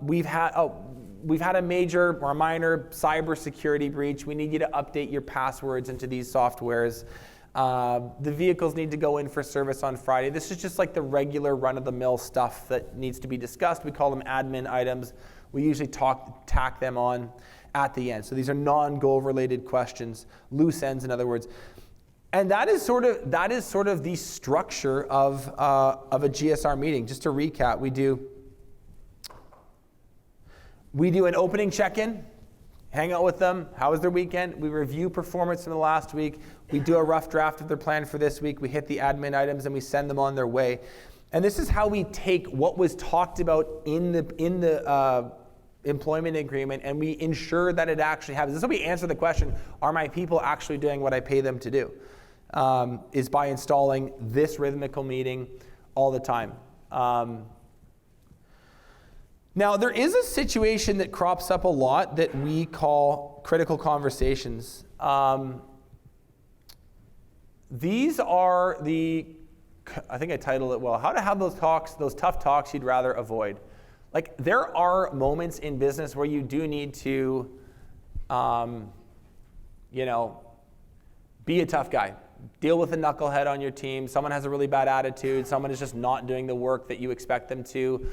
We've had a major or a minor cybersecurity breach. We need you to update your passwords into these softwares. The vehicles need to go in for service on Friday. This is just like the regular run-of-the-mill stuff that needs to be discussed. We call them admin items. We usually tack them on at the end. So these are non-goal related questions, loose ends in other words. And that is sort of the structure of a GSR meeting. Just to recap, we do an opening check-in, hang out with them. How was their weekend? We review performance from the last week. We do a rough draft of their plan for this week. We hit the admin items and we send them on their way. And this is how we take what was talked about in the employment agreement and we ensure that it actually happens. This is how we answer the question, are my people actually doing what I pay them to do? Is by installing this rhythmical meeting all the time. Now, there is a situation that crops up a lot that we call critical conversations. These are I think I titled it well, how to have those tough talks you'd rather avoid. Like, there are moments in business where you do need to, be a tough guy. Deal with a knucklehead on your team. Someone has a really bad attitude. Someone is just not doing the work that you expect them to.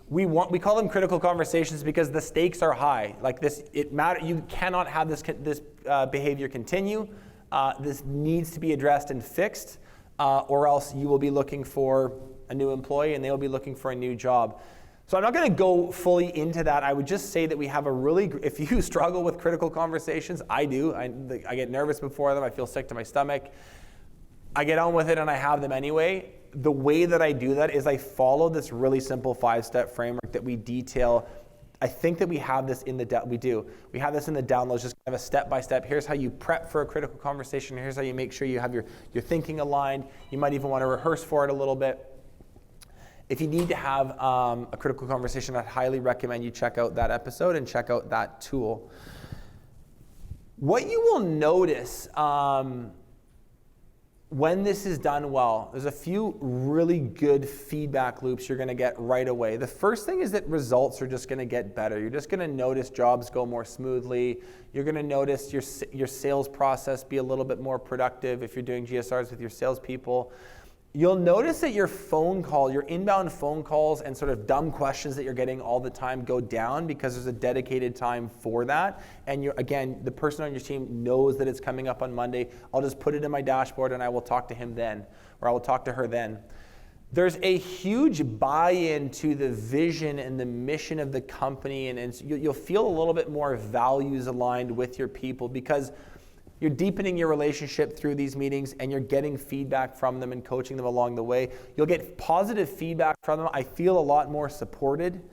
We call them critical conversations because the stakes are high. Like this, it matters. You cannot have this behavior continue. This needs to be addressed and fixed, or else you will be looking for a new employee and they will be looking for a new job. So I'm not going to go fully into that. I would just say that we have if you struggle with critical conversations, I do. I get nervous before them. I feel sick to my stomach. I get on with it and I have them anyway. The way that I do that is I follow this really simple 5-step framework that we detail. I think that we have this in we have this in the downloads, just kind of a step-by-step. Here's how you prep for a critical conversation. Here's how you make sure you have your thinking aligned. You might even want to rehearse for it a little bit. If you need to have a critical conversation, I'd highly recommend you check out that episode and check out that tool. What you will notice when this is done well, there's a few really good feedback loops you're going to get right away. The first thing is that results are just going to get better. You're just going to notice jobs go more smoothly. You're going to notice your sales process be a little bit more productive if you're doing GSRs with your salespeople. You'll notice that your inbound phone calls and sort of dumb questions that you're getting all the time go down because there's a dedicated time for that. And the person on your team knows that it's coming up on Monday. I'll just put it in my dashboard and I will talk to him then, or I will talk to her then. There's a huge buy-in to the vision and the mission of the company, and you'll feel a little bit more values aligned with your people because you're deepening your relationship through these meetings and you're getting feedback from them and coaching them along the way. You'll get positive feedback from them. I feel a lot more supported.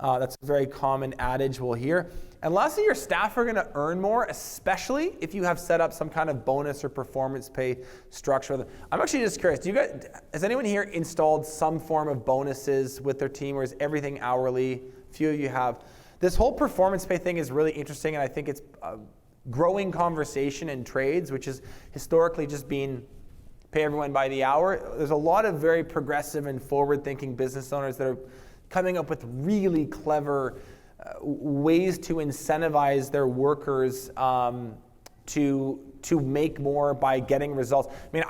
That's a very common adage we'll hear. And lastly, your staff are going to earn more, especially if you have set up some kind of bonus or performance pay structure. I'm actually just curious, has anyone here installed some form of bonuses with their team, or is everything hourly? A few of you have. This whole performance pay thing is really interesting, and I think it's growing conversation in trades, which has historically just been pay everyone by the hour. There's a lot of very progressive and forward-thinking business owners that are coming up with really clever ways to incentivize their workers to make more by getting results. I mean,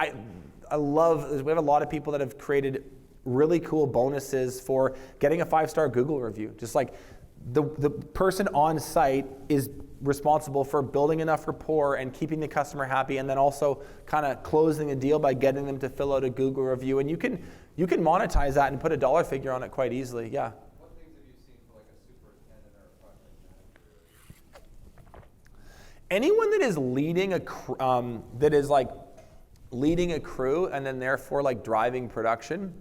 we have a lot of people that have created really cool bonuses for getting a 5-star Google review. Just like the person on site is responsible for building enough rapport and keeping the customer happy, and then also kind of closing a deal by getting them to fill out a Google review. And you can monetize that and put a dollar figure on it quite easily. Yeah. What things have you seen for like a superintendent or a project manager? Anyone that is leading a crew and then therefore like driving production,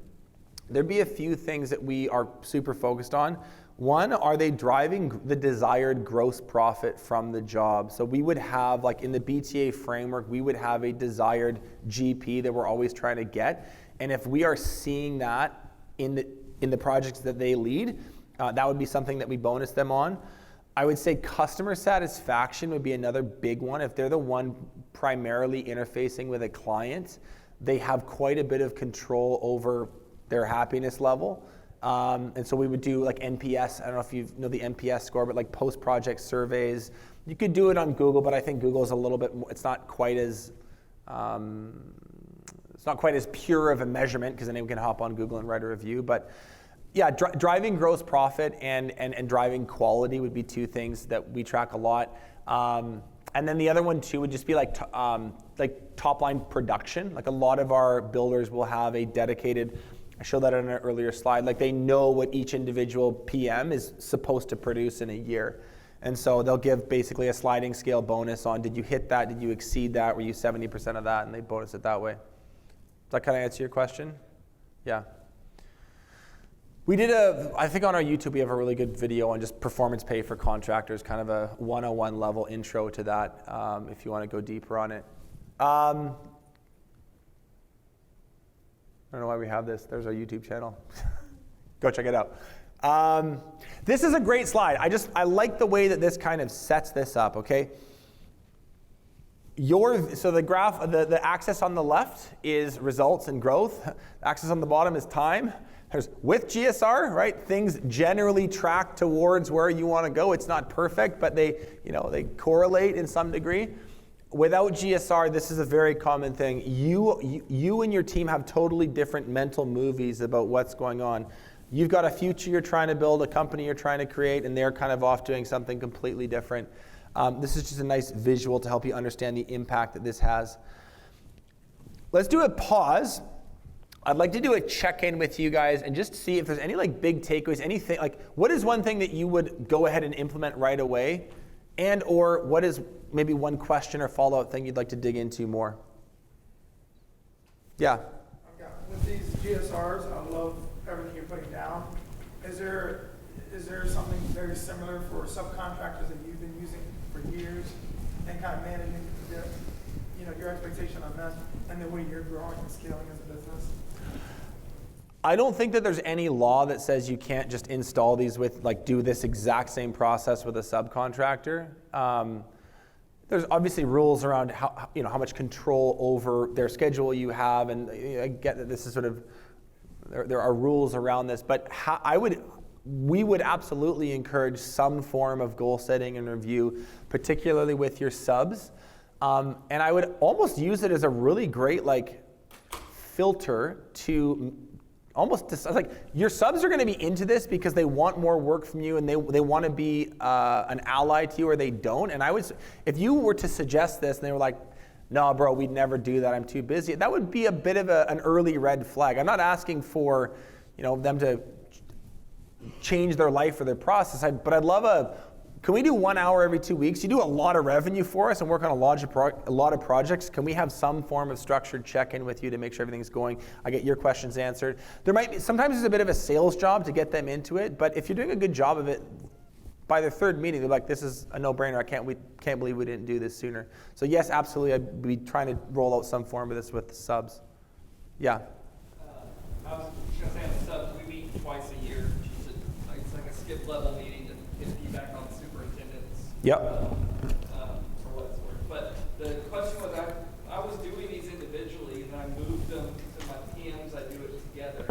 there'd be a few things that we are super focused on. One, are they driving the desired gross profit from the job? So we would have, like in the BTA framework, we would have a desired GP that we're always trying to get. And if we are seeing that in the projects that they lead, That would be something that we bonus them on. I would say customer satisfaction would be another big one. If they're the one primarily interfacing with a client, they have quite a bit of control over their happiness level. And so we would do like NPS. I don't know if you know the NPS score, but like post-project surveys. You could do it on Google, but I think Google is a little bit more, it's not quite as pure of a measurement, because then we can hop on Google and write a review. But yeah, driving gross profit and driving quality would be two things that we track a lot. And then the other one too would just be like top line production. Like a lot of our builders will have a dedicated, I showed that on an earlier slide, like they know what each individual PM is supposed to produce in a year. And so they'll give basically a sliding scale bonus on, did you hit that? Did you exceed that? Were you 70% of that? And they bonus it that way. Does that kind of answer your question? Yeah. We did I think on our YouTube we have a really good video on just performance pay for contractors, kind of a 101 level intro to that, if you want to go deeper on it. I don't know why we have this. There's our YouTube channel. Go check it out. This is a great slide. I like the way that this kind of sets this up, okay? So the graph, the axis on the left is results and growth. The axis on the bottom is time. There's with GSR, right? Things generally track towards where you want to go. It's not perfect, but they correlate in some degree. Without GSR, this is a very common thing. You and your team have totally different mental movies about what's going on. You've got a future you're trying to build, a company you're trying to create, and they're kind of off doing something completely different. This is just a nice visual to help you understand the impact that this has. Let's do a pause. I'd like to do a check-in with you guys and just see if there's any like big takeaways, anything like what is one thing that you would go ahead and implement right away, and or what is maybe one question or follow-up thing you'd like to dig into more? Yeah. With these GSRs, I love everything you're putting down. Is there something very similar for subcontractors that you've been using for years and kind of managing your expectation on them and the way you're growing and scaling as a business? I don't think that there's any law that says you can't just install these with, like, do this exact same process with a subcontractor. There's obviously rules around how much control over their schedule you have, and I get that this is sort of, there are rules around this, but we would absolutely encourage some form of goal setting and review, particularly with your subs. And I would almost use it as a really great filter to almost like your subs are going to be into this because they want more work from you and they want to be an ally to you, or they don't. And if you were to suggest this and they were like, no, bro, we'd never do that, I'm too busy, that would be a bit of an early red flag. I'm not asking for them to change their life or their process, but I'd love can we do 1 hour every 2 weeks? You do a lot of revenue for us and work on a lot of projects. Can we have some form of structured check-in with you to make sure everything's going? I get your questions answered. Sometimes there's a bit of a sales job to get them into it, but if you're doing a good job of it, by their third meeting, they're like, this is a no-brainer. I can't believe we didn't do this sooner. So yes, absolutely, I'd be trying to roll out some form of this with the subs. Yeah. I was just going to say on the subs, we meet twice a year. It's like a skip level meeting to get feedback on superintendents. Yep. For what it's worth. But the question was, I was doing these individually, and I moved them to my PMs. I do it together.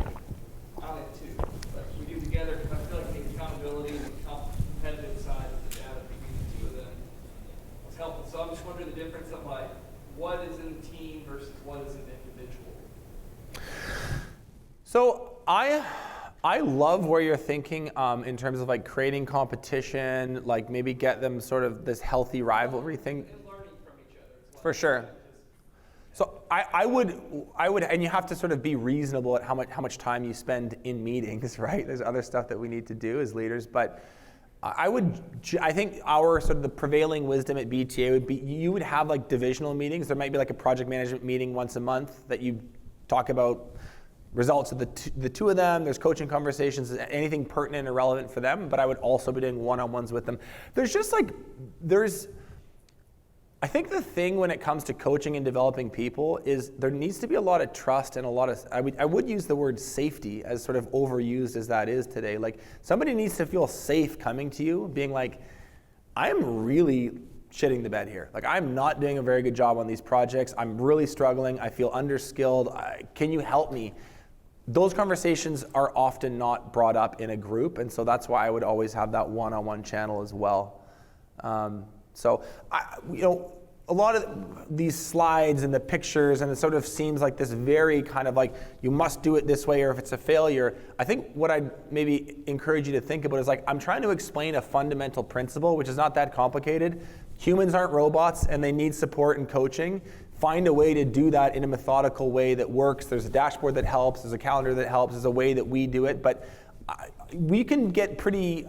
On it too. Like we do together because I feel like the accountability and the competitive side of the data between the two of them was helpful. So I'm just wondering the difference of what is in the team versus what is an individual. So I love where you're thinking in terms of creating competition, maybe get them sort of this healthy rivalry thing. And learning from each other. For sure. So I would, and you have to sort of be reasonable at how much time you spend in meetings, right? There's other stuff that we need to do as leaders, but I think our sort of the prevailing wisdom at BTA would be, you would have divisional meetings. There might be a project management meeting once a month that you talk about results of the two of them. There's coaching conversations, anything pertinent or relevant for them, but I would also be doing one-on-ones with them. There's just I think the thing when it comes to coaching and developing people is there needs to be a lot of trust and a lot of, I would use the word safety, as sort of overused as that is today. Like, somebody needs to feel safe coming to you, being like, I'm really shitting the bed here. Like, I'm not doing a very good job on these projects. I'm really struggling. I feel underskilled. Can you help me? Those conversations are often not brought up in a group, and so that's why I would always have that one-on-one channel as well. So, a lot of these slides and the pictures, and it sort of seems like this very kind of like, you must do it this way, or if it's a failure. I think what I'd maybe encourage you to think about is like, I'm trying to explain a fundamental principle, which is not that complicated. Humans aren't robots, and they need support and coaching. Find a way to do that in a methodical way that works. There's a dashboard that helps, there's a calendar that helps, there's a way that we do it, but we can get pretty,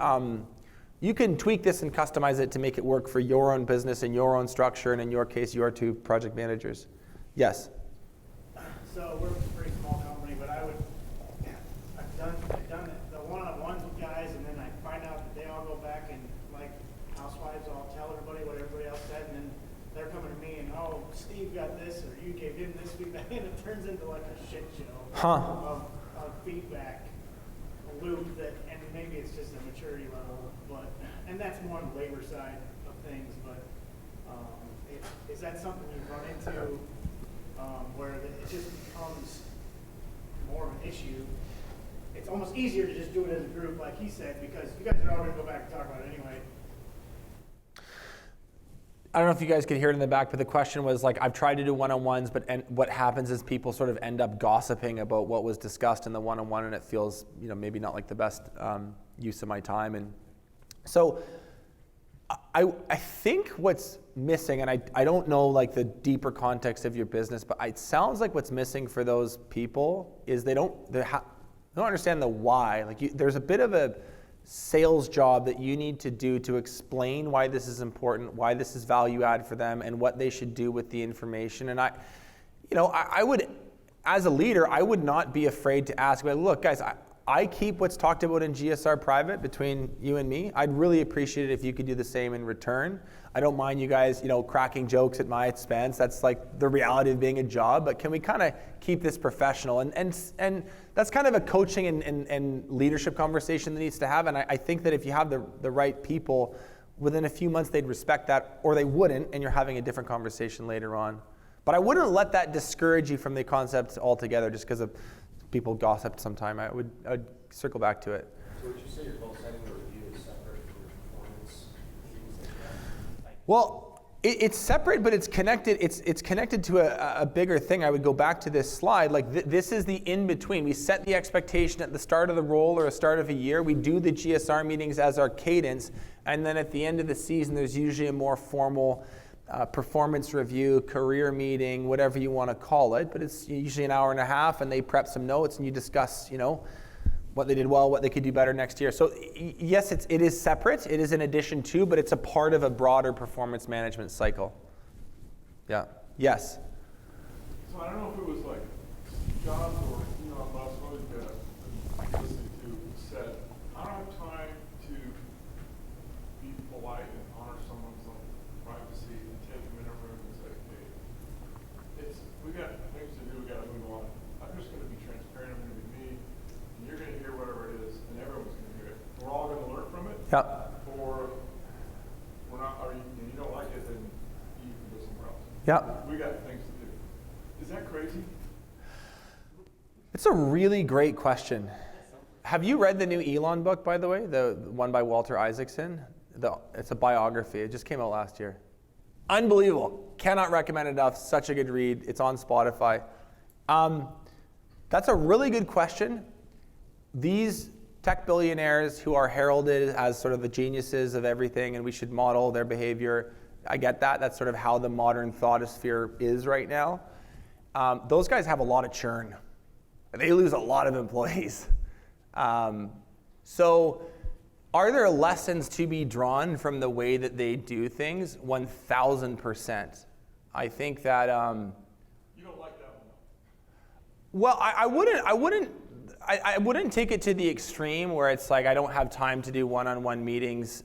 you can tweak this and customize it to make it work for your own business and your own structure, and in your case, your two project managers. Yes? So we're a pretty small company, but I've done the one-on-ones with guys, and then I find out that they all go back and, like housewives, all tell everybody what everybody else said, and then they're coming to me and, oh, Steve got this, or you gave him this feedback, and it turns into like a shit show of feedback loop that, and maybe it's just a maturity level, but, and that's more on the labor side of things, but is that something you've run into where it just becomes more of an issue? It's almost easier to just do it as a group, like he said, because you guys are all going to go back and talk about it anyway. I don't know if you guys could hear it in the back, but the question was like, I've tried to do one-on-ones, but what happens is people sort of end up gossiping about what was discussed in the one-on-one, and it feels, maybe not like the best use of my time. And so I think what's missing, and I don't know like the deeper context of your business, but it sounds like what's missing for those people is they don't understand the why. Like, there's a bit of a sales job that you need to do to explain why this is important, why this is value add for them, and what they should do with the information. And I would, as a leader, I would not be afraid to ask, well, look, guys, I keep what's talked about in GSR private between you and me. I'd really appreciate it if you could do the same in return. I don't mind you guys, cracking jokes at my expense. That's like the reality of being a job, but can we kind of keep this professional? And that's kind of a coaching and leadership conversation that needs to have. And I think that if you have the right people, within a few months they'd respect that, or they wouldn't, and you're having a different conversation later on. But I wouldn't let that discourage you from the concept altogether just because of people gossiped sometime. I'd circle back to it. So would you say your goal setting or review is separate from your performance? Well, it's separate, but it's connected. It's connected to a bigger thing. I would go back to this slide. Like this is the in-between. We set the expectation at the start of the role or the start of a year. We do the GSR meetings as our cadence, and then at the end of the season, there's usually a more formal performance review, career meeting, whatever you want to call it. But it's usually an hour and a half, and they prep some notes, and you discuss, what they did well, what they could do better next year. So yes, it is separate. It is in addition to, but it's a part of a broader performance management cycle. Yeah. Yes. So I don't know if it was like jobs or Elon Musk, what was listening to said, I don't have time to be polite and honor someone's privacy and take them in a room and say, hey, we got things to do, we got to move on. I'm just going to be transparent. I'm going to be me. You're going to hear whatever it is, and everyone's going to hear it. We're all going to learn from it. Yep. Or we're not. Or you don't like it, then you can go somewhere else. Yep. We got things to do. Is that crazy? It's a really great question. Have you read the new Elon book, by the way? The one by Walter Isaacson? It's a biography. It just came out last year. Unbelievable. Cannot recommend it enough. Such a good read. It's on Spotify. That's a really good question. These tech billionaires who are heralded as sort of the geniuses of everything and we should model their behavior, I get that. That's sort of how the modern thoughtosphere is right now. Those guys have a lot of churn. They lose a lot of employees. So are there lessons to be drawn from the way that they do things? 1,000%. I think that... You don't like that one, though. Well, I wouldn't take it to the extreme where it's like I don't have time to do one-on-one meetings.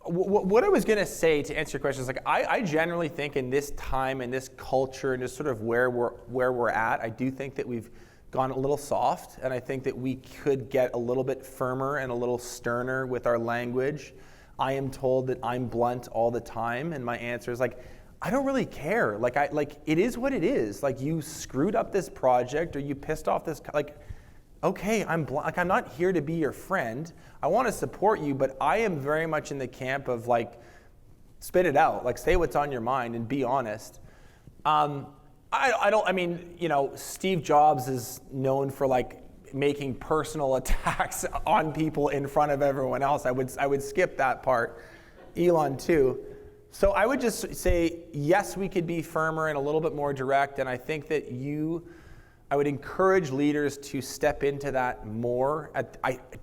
what I was going to say to answer your question is, like, I generally think in this time and this culture and just sort of where we're at, I do think that we've gone a little soft, and I think that we could get a little bit firmer and a little sterner with our language. I am told that I'm blunt all the time, and my answer is like, I don't really care. Like, it is what it is. Like, you screwed up this project, or you pissed off this, like, okay, I'm not here to be your friend. I want to support you, but I am very much in the camp of, like, spit it out. Like, say what's on your mind and be honest. I mean, you know, Steve Jobs is known for, like, making personal attacks on people in front of everyone else. I would skip that part. Elon too. So I would just say, yes, we could be firmer and a little bit more direct, and I think that I would encourage leaders to step into that more.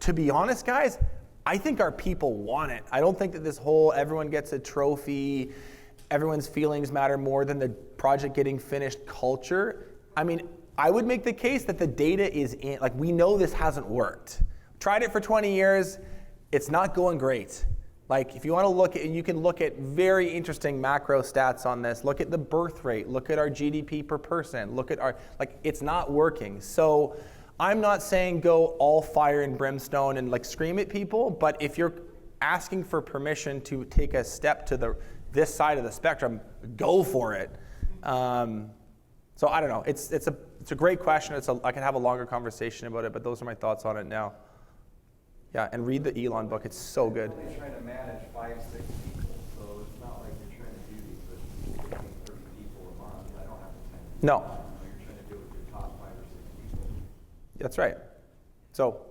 To be honest, guys, I think our people want it. I don't think that this whole everyone gets a trophy, everyone's feelings matter more than the project getting finished culture. I mean, I would make the case that the data is in, like, we know this hasn't worked. Tried it for 20 years, it's not going great. Like, if you want to look at, and you can look at very interesting macro stats on this, look at the birth rate, look at our GDP per person, look at our, like, it's not working. So I'm not saying go all fire and brimstone and, like, scream at people, but if you're asking for permission to take a step to this side of the spectrum, go for it. So I don't know, it's a great question. I can have a longer conversation about it, but those are my thoughts on it now. Yeah, and read the Elon book. It's so good. You're only trying to manage 5-6 people, so it's not like you're trying to do these with 20, 30 people a month. I don't have the time to do No. that. You're trying to do it with your top 5 or 6 people. That's right. So,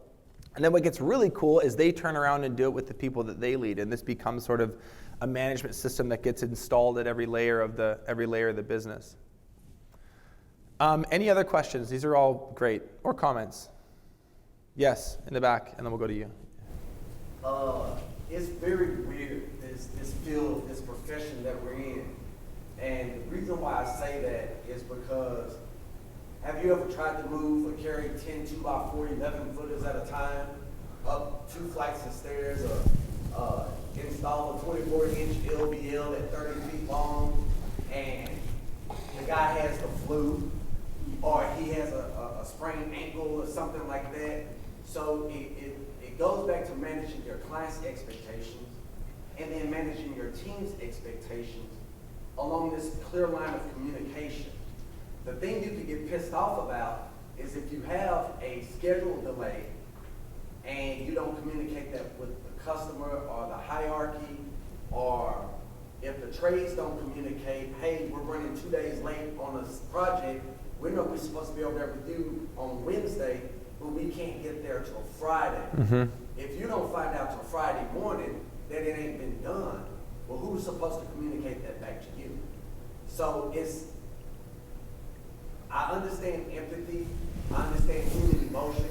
and then what gets really cool is they turn around and do it with the people that they lead, and this becomes sort of a management system that gets installed at every layer of the business. Any other questions? These are all great. Or comments? Yes, in the back, and then we'll go to you. It's very weird, this field, this profession that we're in. And the reason why I say that is because, have you ever tried to move or carry 10 2x4 11 footers at a time up 2 flights of stairs, or install a 24-inch LVL at 30 feet long, and the guy has the flu, or he has a sprained ankle or something like that? So it goes back to managing your client's expectations and then managing your team's expectations along this clear line of communication. The thing you could get pissed off about is if you have a schedule delay and you don't communicate that with the customer or the hierarchy, or if the trades don't communicate, hey, we're running 2 days late on this project, we know we're supposed to be over there with you on Wednesday, but we can't get there till Friday. Mm-hmm. If you don't find out till Friday morning that it ain't been done, well, who's supposed to communicate that back to you? So I understand empathy, I understand human emotions.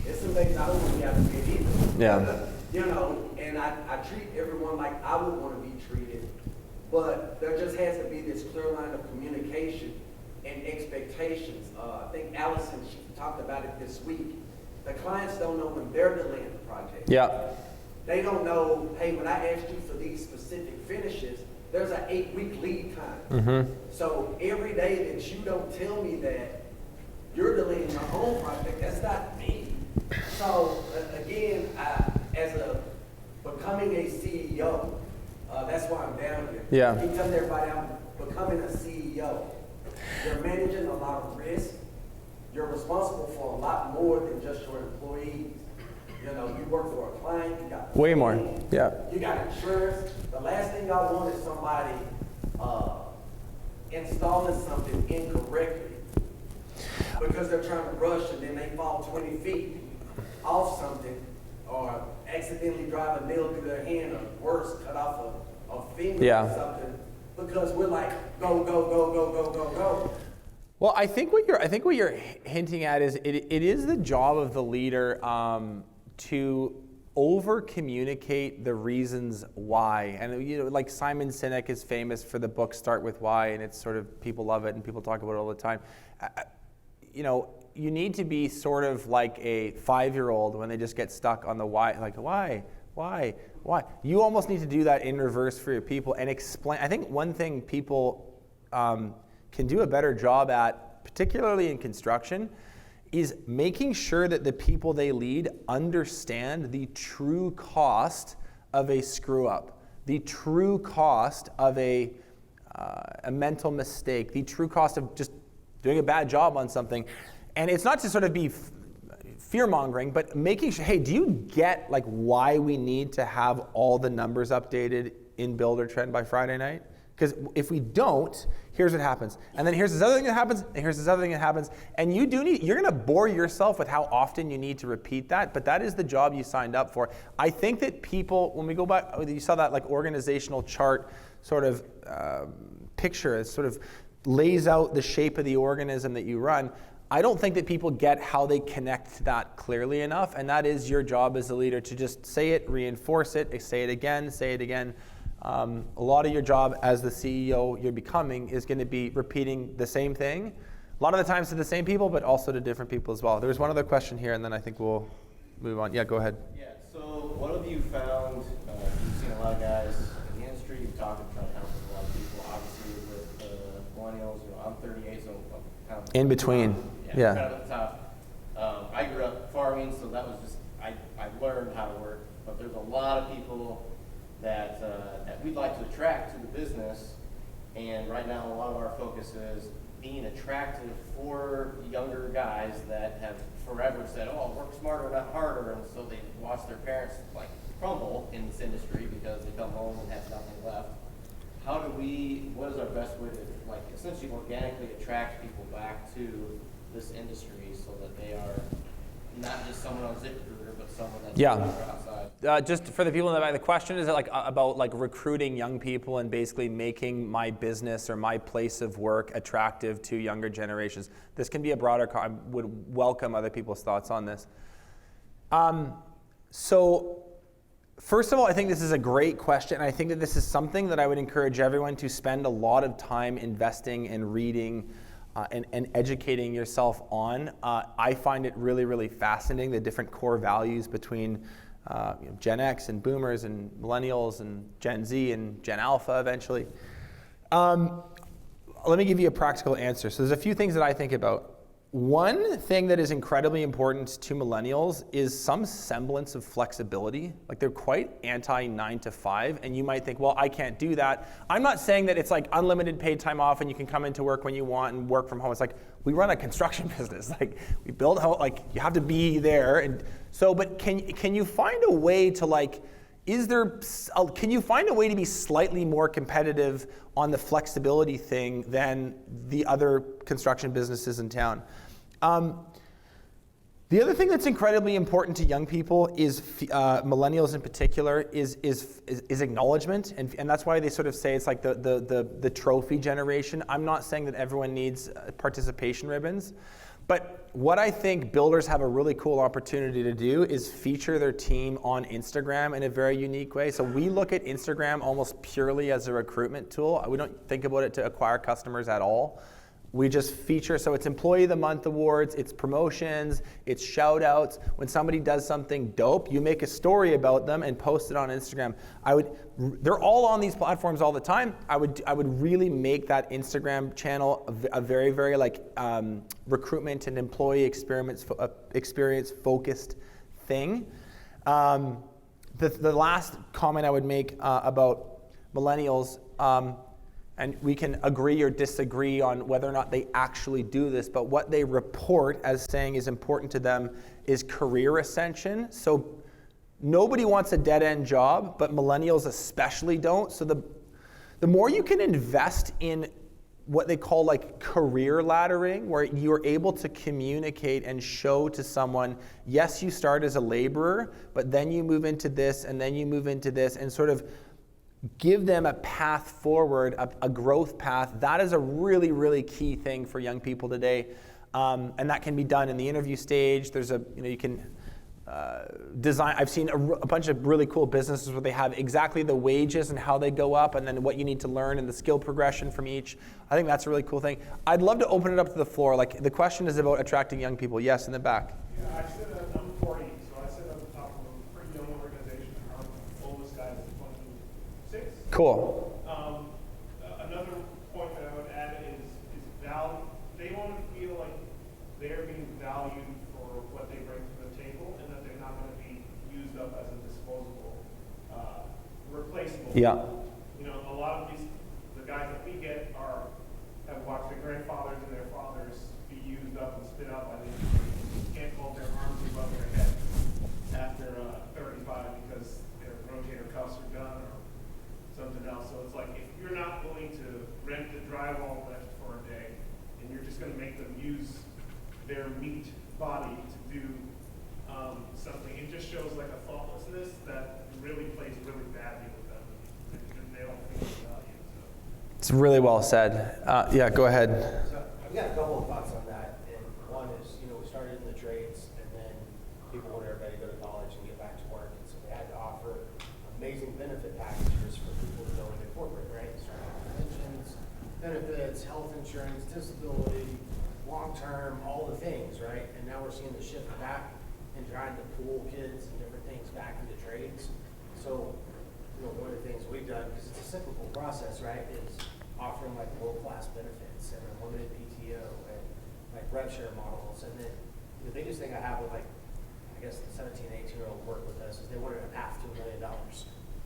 There's some things I don't want to be out of bed either. Yeah. You know, and I treat everyone like I would want to be treated, but there just has to be this clear line of communication and expectations. I think Allison, she talked about it this week. The clients don't know when they're delaying the project. Yeah. They don't know, hey, when I asked you for these specific finishes, there's an 8-week lead time. Mm-hmm. So every day that you don't tell me that you're delaying your own project, that's not me. So again, becoming a CEO, that's why I'm down here. Yeah. You tell everybody I'm becoming a CEO. You're managing a lot of risk. You're responsible for a lot more than just your employees. You know, you work for a client, you got Way more, yeah. You got insurance. The last thing I want is somebody installing something incorrectly because they're trying to rush and then they fall 20 feet off something, or accidentally drive a nail through their hand, or worse, cut off a finger or something, because we're like, go, go, go, go, go, go, go. Well, I think what you're hinting at is it is the job of the leader to over communicate the reasons why. And you know, like Simon Sinek is famous for the book Start With Why, and it's sort of, people love it and people talk about it all the time. You know, you need to be sort of like a 5-year-old when they just get stuck on the why, like, why? Why? You almost need to do that in reverse for your people and explain. I think one thing people can do a better job at, particularly in construction, is making sure that the people they lead understand the true cost of a screw up, the true cost of a mental mistake, the true cost of just doing a bad job on something. And it's not to sort of be fear-mongering, but making sure, hey, do you get like why we need to have all the numbers updated in Builder Trend by Friday night? Because if we don't, here's what happens. And then here's this other thing that happens, and here's this other thing that happens. And you're gonna bore yourself with how often you need to repeat that, but that is the job you signed up for. I think that people, when we go back, you saw that like organizational chart sort of picture, it sort of lays out the shape of the organism that you run. I don't think that people get how they connect to that clearly enough, and that is your job as a leader to just say it, reinforce it, say it again, say it again. A lot of your job as the CEO you're becoming is going to be repeating the same thing, a lot of the times to the same people, but also to different people as well. There's one other question here, and then I think we'll move on. Yeah, go ahead. Yeah, so what have you found, you've seen a lot of guys in the industry, you've talked with a lot of people, obviously with millennials, I'm 38, so I'm kind of in between. Yeah. Kind of at the top. I grew up farming, so that was just, I learned how to work, but there's a lot of people that we'd like to attract to the business, and right now a lot of our focus is being attractive for younger guys that have forever said, oh, work smarter, not harder, and so they watch their parents like crumble in this industry because they come home and have nothing left. What is our best way to like essentially organically attract people back to this industry so that they are not just someone on ZipRecruiter, but someone that's outside? Just for the people in the back, the question is like about like recruiting young people and basically making my business or my place of work attractive to younger generations. This can be a broader, I would welcome other people's thoughts on this. So first of all, I think this is a great question. I think that this is something that I would encourage everyone to spend a lot of time investing and reading and educating yourself on. I find it really, really fascinating, the different core values between Gen X and Boomers and Millennials and Gen Z and Gen Alpha eventually. Let me give you a practical answer. So there's a few things that I think about. One thing that is incredibly important to millennials is some semblance of flexibility. Like they're quite anti 9 to 5, and you might think, well, I can't do that. I'm not saying that it's like unlimited paid time off and you can come into work when you want and work from home. It's like we run a construction business. Like we build home, like you have to be there. And so, but can you find a way to like, can you find a way to be slightly more competitive on the flexibility thing than the other construction businesses in town? The other thing that's incredibly important to young people is millennials in particular is acknowledgement, and that's why they sort of say it's like the trophy generation. I'm not saying that everyone needs participation ribbons, but what I think builders have a really cool opportunity to do is feature their team on Instagram in a very unique way. So we look at Instagram almost purely as a recruitment tool. We don't think about it to acquire customers at all. We just feature, so it's Employee of the Month awards, it's promotions, it's shout outs. When somebody does something dope, you make a story about them and post it on Instagram. They're all on these platforms all the time. I would really make that Instagram channel a very, very like recruitment and employee experience focused thing. The last comment I would make about millennials, and we can agree or disagree on whether or not they actually do this, but what they report as saying is important to them is career ascension. So nobody wants a dead-end job, but millennials especially don't. So the more you can invest in what they call like career laddering, where you're able to communicate and show to someone, yes, you start as a laborer, but then you move into this, and then you move into this, and sort of give them a path forward, a growth path. That is a really, really key thing for young people today. And that can be done in the interview stage. There's you can design. I've seen a bunch of really cool businesses where they have exactly the wages and how they go up, and then what you need to learn and the skill progression from each. I think that's a really cool thing. I'd love to open it up to the floor. Like the question is about attracting young people. Yes, in the back. Yeah, I'm 40, so I sit at the top of a pretty young organization in our Cool. Another point that I would add is value. They want to feel like they're being valued for what they bring to the table, and that they're not going to be used up as a disposable, replaceable. Yeah. You know, a lot of the guys that we get have watched their grandfathers and their fathers be used up and spit out by the industry. Can't hold their arms above their head after 35 because their rotator cuffs are done or something else. So it's like, if you're not willing to rent the drywall lift for a day, and you're just going to make them use their meat body to do something, it just shows like a thoughtlessness that really plays really badly with them. They don't feel the value. So. It's really well said. Yeah, go ahead. So I've got a couple of thoughts on that. And one is, you know, we started in the trades, and then people wanted everybody to go to college and get back to work. And so we had to offer amazing benefit packages for people to go into corporate, right? Starting with pensions, benefits, health insurance, disability, long-term, all the things, right? And now we're seeing the shift back and trying to pull kids and different things back into trades. So, you know, one of the things we've done, because it's a cyclical process, right, is offering like world-class benefits and unlimited PTO and like rev share models. And then the biggest thing I have with like, I guess the 17, 18-year-old work with us is they wanted a path to $1 million.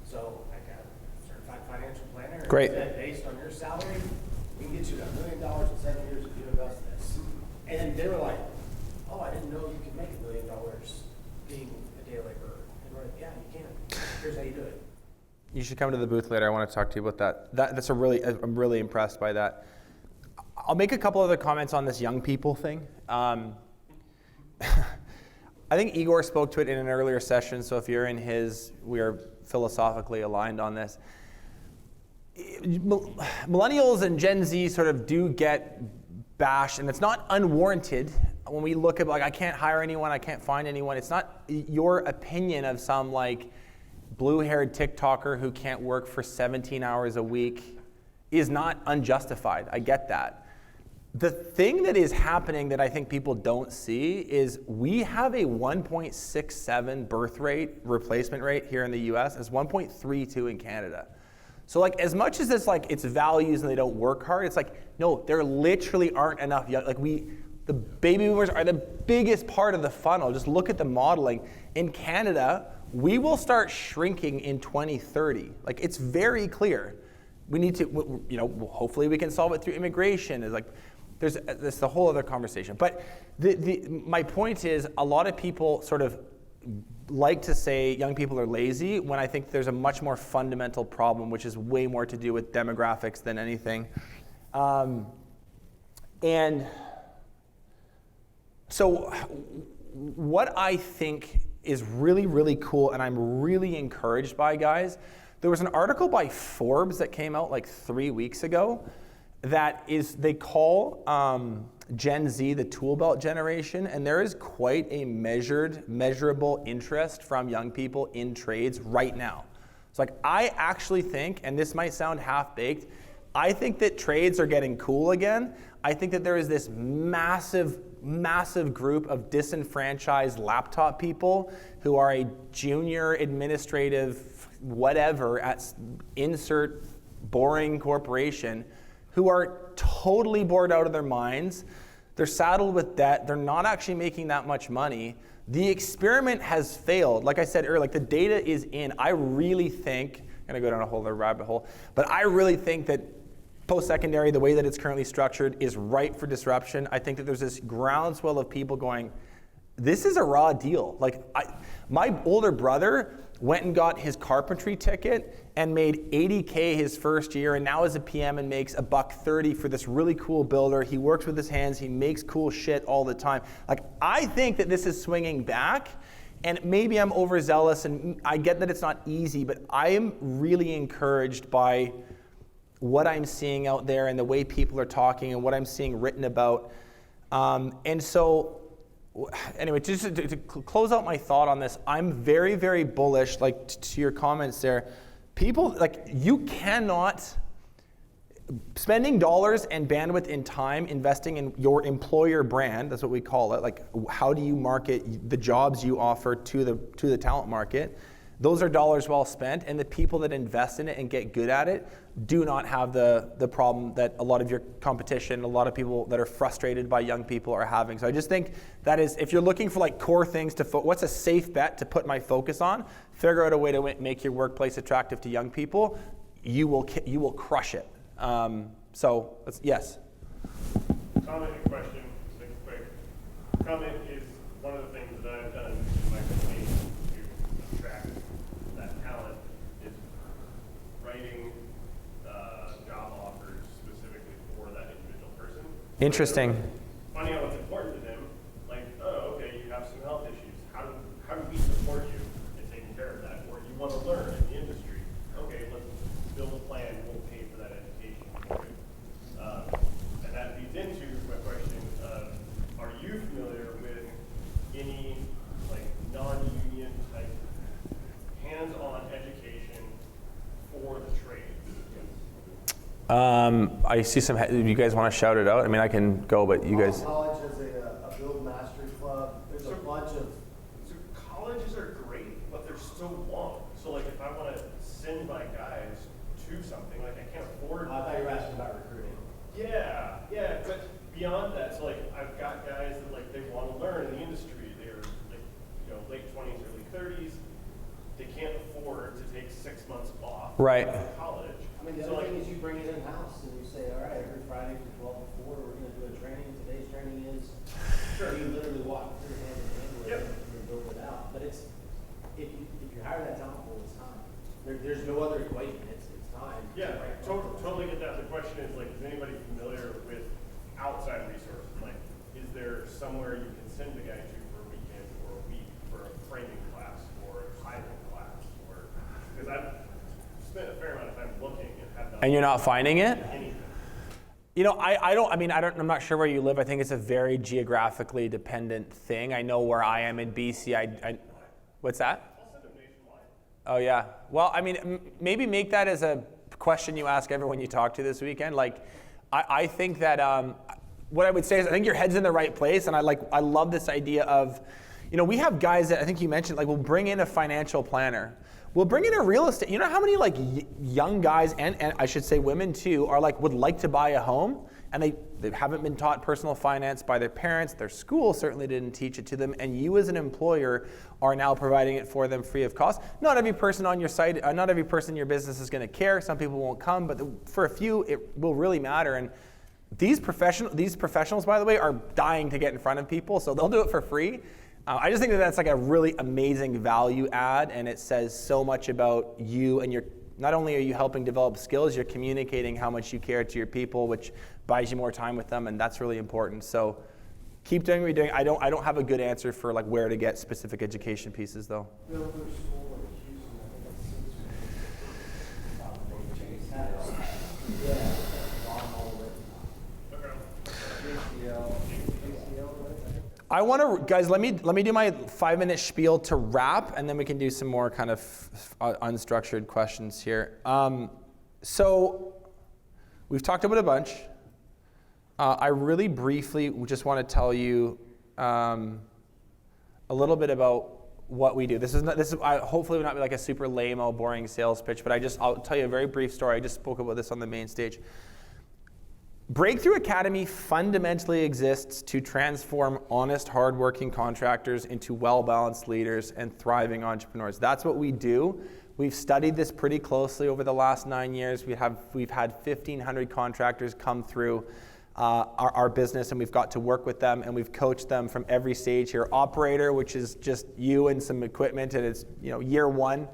So I got a certified financial planner. And Great. said, based on your salary, we can get you to $1 million in 7 years if you invest this. And they were like, oh, I didn't know you could make $1 million being a day laborer. And we're like, yeah, you can. Here's how you do it. You should come to the booth later. I want to talk to you about that. That's I'm really impressed by that. I'll make a couple other comments on this young people thing. I think Igor spoke to it in an earlier session, so if you're in his, we are philosophically aligned on this. Millennials and Gen Z sort of do get bashed, and it's not unwarranted. When we look at, like, I can't hire anyone, I can't find anyone, it's not your opinion of some, like, blue-haired TikToker who can't work for 17 hours a week is not unjustified. I get that. The thing that is happening that I think people don't see is we have a 1.67 birth rate, replacement rate here in the US. It's 1.32 in Canada. So like, as much as it's like it's values and they don't work hard, it's like, no, there literally aren't enough young, like the baby boomers are the biggest part of the funnel. Just look at the modeling. In Canada, we will start shrinking in 2030. Like, it's very clear. We need to, you know, hopefully we can solve it through immigration. It's like, there's the whole other conversation. But my point is, a lot of people sort of like to say young people are lazy, when I think there's a much more fundamental problem, which is way more to do with demographics than anything. And so what I think is really, really cool, and I'm really encouraged by, guys, there was an article by Forbes that came out like 3 weeks ago that is, they call Gen Z the tool belt generation, and there is quite a measurable interest from young people in trades right now. So like, I actually think, and this might sound half-baked, I think that trades are getting cool again. I think that there is this massive group of disenfranchised laptop people who are a junior administrative whatever at insert boring corporation, who are totally bored out of their minds. They're saddled with debt. They're not actually making that much money. The experiment has failed. Like I said earlier, like, the data is in. I really think, I'm gonna go down a whole other rabbit hole, but I really think that post-secondary, the way that it's currently structured, is ripe for disruption. I think that there's this groundswell of people going, this is a raw deal. Like, my older brother went and got his carpentry ticket and made $80K his first year, and now is a PM and makes $130 for this really cool builder. He works with his hands, he makes cool shit all the time. Like, I think that this is swinging back, and maybe I'm overzealous, and I get that it's not easy, but I am really encouraged by what I'm seeing out there and the way people are talking and what I'm seeing written about. And so, anyway, just to close out my thought on this, I'm very, very bullish, like, to your comments there. People, like, you cannot, spending dollars and bandwidth and time investing in your employer brand, that's what we call it, like, how do you market the jobs you offer to the talent market, those are dollars well spent, and the people that invest in it and get good at it do not have the problem that a lot of your competition, a lot of people that are frustrated by young people are having. So I just think that is, if you're looking for like core things to, what's a safe bet to put my focus on, figure out a way to make your workplace attractive to young people, you will crush it. So yes. Comment and question, just make it quick. Comment is one of the things that I've done in my company to attract that talent is writing job offers specifically for that individual person. Interesting. Finding out what's important to them, like, oh, okay, you have some health issues. How do we support you in taking care of that? Or you want to learn in the industry. Okay, let's build a plan. We'll pay for that education for you. And that leads into my question of, are you familiar with any like non-union type hands-on education for the trades? I see some, you guys want to shout it out? I mean, I can go, but you guys. College has a Build Mastery Club. There's a bunch of. So colleges are great, but they're so long. So like if I want to send my guys to something, like I can't afford. I thought you were asking about recruiting. Yeah, but beyond that, so like I've got guys that like they want to learn in the industry. They're like, you know, late 20s, early 30s. They can't afford to take 6 months off Right. from college. I mean, the other thing is you bring it in-house and you say, all right, every Friday from 12 to 4, we're going to do a training. Today's training is, Sure. you literally walk through hand in hand with Yep. it and build it out. But it's, if you hire that talent pool, it's time. There's no other equation. It's time. Yeah, totally get that. The question is like, is anybody familiar with outside resources? Like, is there somewhere you can send the guy to for a weekend or a week for a framing class or a hiring class? Or because I've spent a fair amount of time looking and have not. And you're not finding it? Anything. You know, I'm not sure where you live. I think it's a very geographically dependent thing. I know where I am in BC. What's that? I'll send them nationwide. Oh yeah. Well, I mean, maybe make that as a question you ask everyone you talk to this weekend. Like, I think that what I would say is I think your head's in the right place, and I love this idea of, you know, we have guys that I think you mentioned, like we'll bring in a financial planner. We'll bring in a real estate. You know how many like young guys and I should say women too are like would like to buy a home, and they haven't been taught personal finance by their parents. Their school certainly didn't teach it to them, and you as an employer are now providing it for them free of cost. Not every person on your site, not every person in your business is going to care. Some people won't come, but for a few, it will really matter. And these professionals, by the way, are dying to get in front of people, so they'll do it for free. I just think that that's like a really amazing value add, and it says so much about you and your. Not only are you helping develop skills, you're communicating how much you care to your people, which buys you more time with them, and that's really important. So keep doing what you're doing. I don't have a good answer for like where to get specific education pieces though. I want to, guys, let me do my 5-minute spiel to wrap, and then we can do some more kind of unstructured questions here. So we've talked about a bunch. I really briefly just want to tell you a little bit about what we do. This is hopefully will not be like a super lame-o, boring sales pitch, but I'll tell you a very brief story. I just spoke about this on the main stage. Breakthrough Academy fundamentally exists to transform honest, hardworking contractors into well-balanced leaders and thriving entrepreneurs. That's what we do. We've studied this pretty closely over the last 9 years. We've had 1,500 contractors come through our business, and we've got to work with them, and we've coached them from every stage here. Operator, which is just you and some equipment, and it's year one.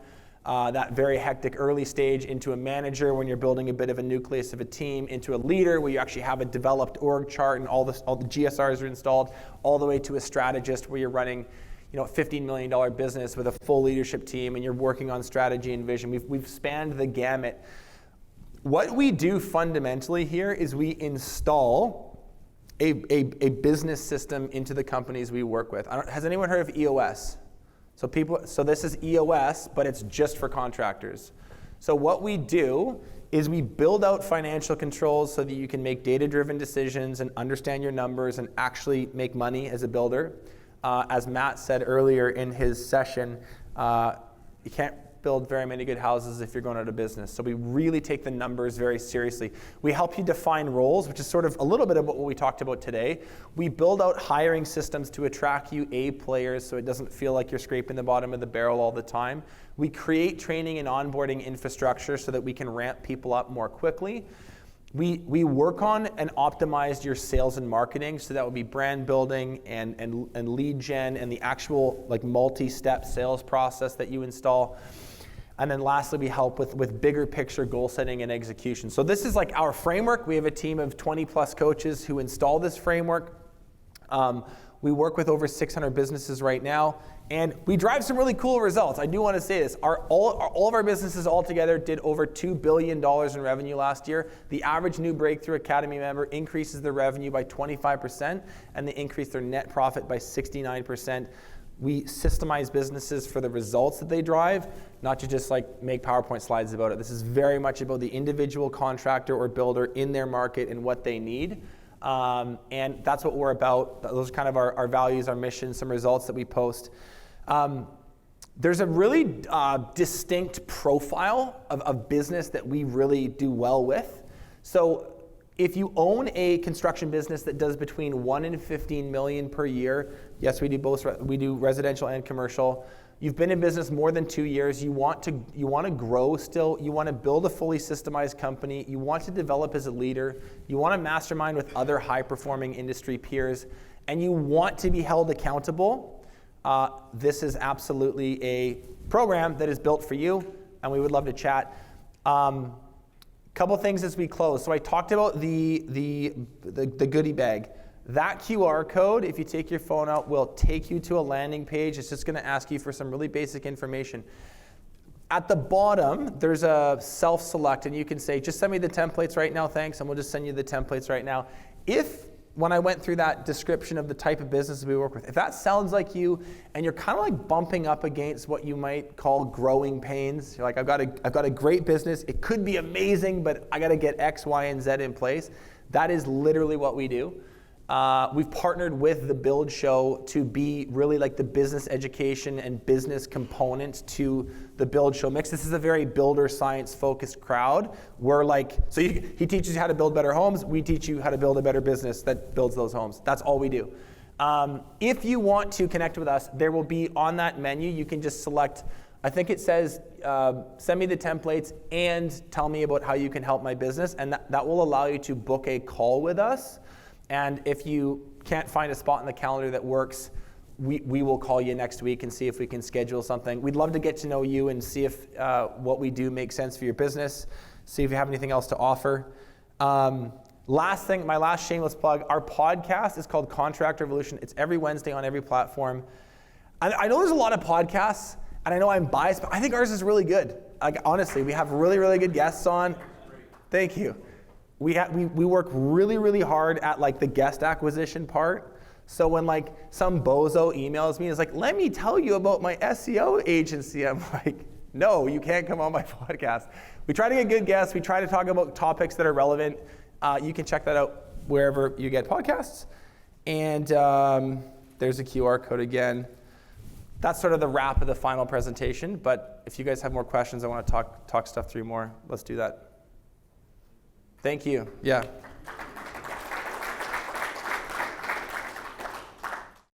That very hectic early stage, into a manager when you're building a bit of a nucleus of a team, into a leader where you actually have a developed org chart and all the GSRs are installed, all the way to a strategist where you're running a $15 million business with a full leadership team and you're working on strategy and vision. We've spanned the gamut. What we do fundamentally here is we install a business system into the companies we work with. Has anyone heard of EOS? So this is EOS, but it's just for contractors. So what we do is we build out financial controls so that you can make data-driven decisions and understand your numbers and actually make money as a builder. As Matt said earlier in his session, you can't build very many good houses if you're going out of business. So we really take the numbers very seriously. We help you define roles, which is sort of a little bit about what we talked about today. We build out hiring systems to attract you A players so it doesn't feel like you're scraping the bottom of the barrel all the time. We create training and onboarding infrastructure so that we can ramp people up more quickly. We work on and optimize your sales and marketing, so that would be brand building and lead gen and the actual like multi-step sales process that you install. And then lastly, we help with bigger picture goal setting and execution. So this is like our framework. We have a team of 20 plus coaches who install this framework. We work with over 600 businesses right now, and we drive some really cool results. I do want to say this. All of our businesses all together did over $2 billion in revenue last year. The average new Breakthrough Academy member increases their revenue by 25%, and they increase their net profit by 69%. We systemize businesses for the results that they drive, not to just like make PowerPoint slides about it. This is very much about the individual contractor or builder in their market and what they need. And that's what we're about. Those are kind of our values, our mission, some results that we post. There's a really distinct profile of business that we really do well with. So if you own a construction business that does between 1 and 15 million per year, yes, we do both. We do residential and commercial. You've been in business more than 2 years. You want to grow still. You want to build a fully systemized company. You want to develop as a leader. You want to mastermind with other high-performing industry peers, and you want to be held accountable. This is absolutely a program that is built for you, and we would love to chat. Couple things as we close. So I talked about the goodie bag. That QR code, if you take your phone out, will take you to a landing page. It's just going to ask you for some really basic information. At the bottom, there's a self-select, and you can say, just send me the templates right now, thanks, and we'll just send you the templates right now. When I went through that description of the type of business we work with, if that sounds like you, and you're kind of like bumping up against what you might call growing pains, you're like, I've got a great business, it could be amazing, but I got to get X, Y, and Z in place. That is literally what we do. We've partnered with the Build Show to be really like the business education and business component to the Build Show mix. This is a very builder science focused crowd. We're like, he teaches you how to build better homes. We teach you how to build a better business that builds those homes. That's all we do. If you want to connect with us, there will be on that menu, you can just select, I think it says, send me the templates and tell me about how you can help my business. And that will allow you to book a call with us. And if you can't find a spot in the calendar that works, we will call you next week and see if we can schedule something. We'd love to get to know you and see if what we do makes sense for your business, see if you have anything else to offer. Last thing, my last shameless plug, our podcast is called Contract Revolution. It's every Wednesday on every platform. I know there's a lot of podcasts, and I know I'm biased, but I think ours is really good. Like, honestly, we have really, really good guests on. Thank you. We work really, really hard at like the guest acquisition part. So when like some bozo emails me, it's like, let me tell you about my SEO agency. I'm like, no, you can't come on my podcast. We try to get good guests. We try to talk about topics that are relevant. You can check that out wherever you get podcasts. And there's a QR code again. That's sort of the wrap of the final presentation. But if you guys have more questions, I want to talk stuff through more. Let's do that. Thank you. Yeah.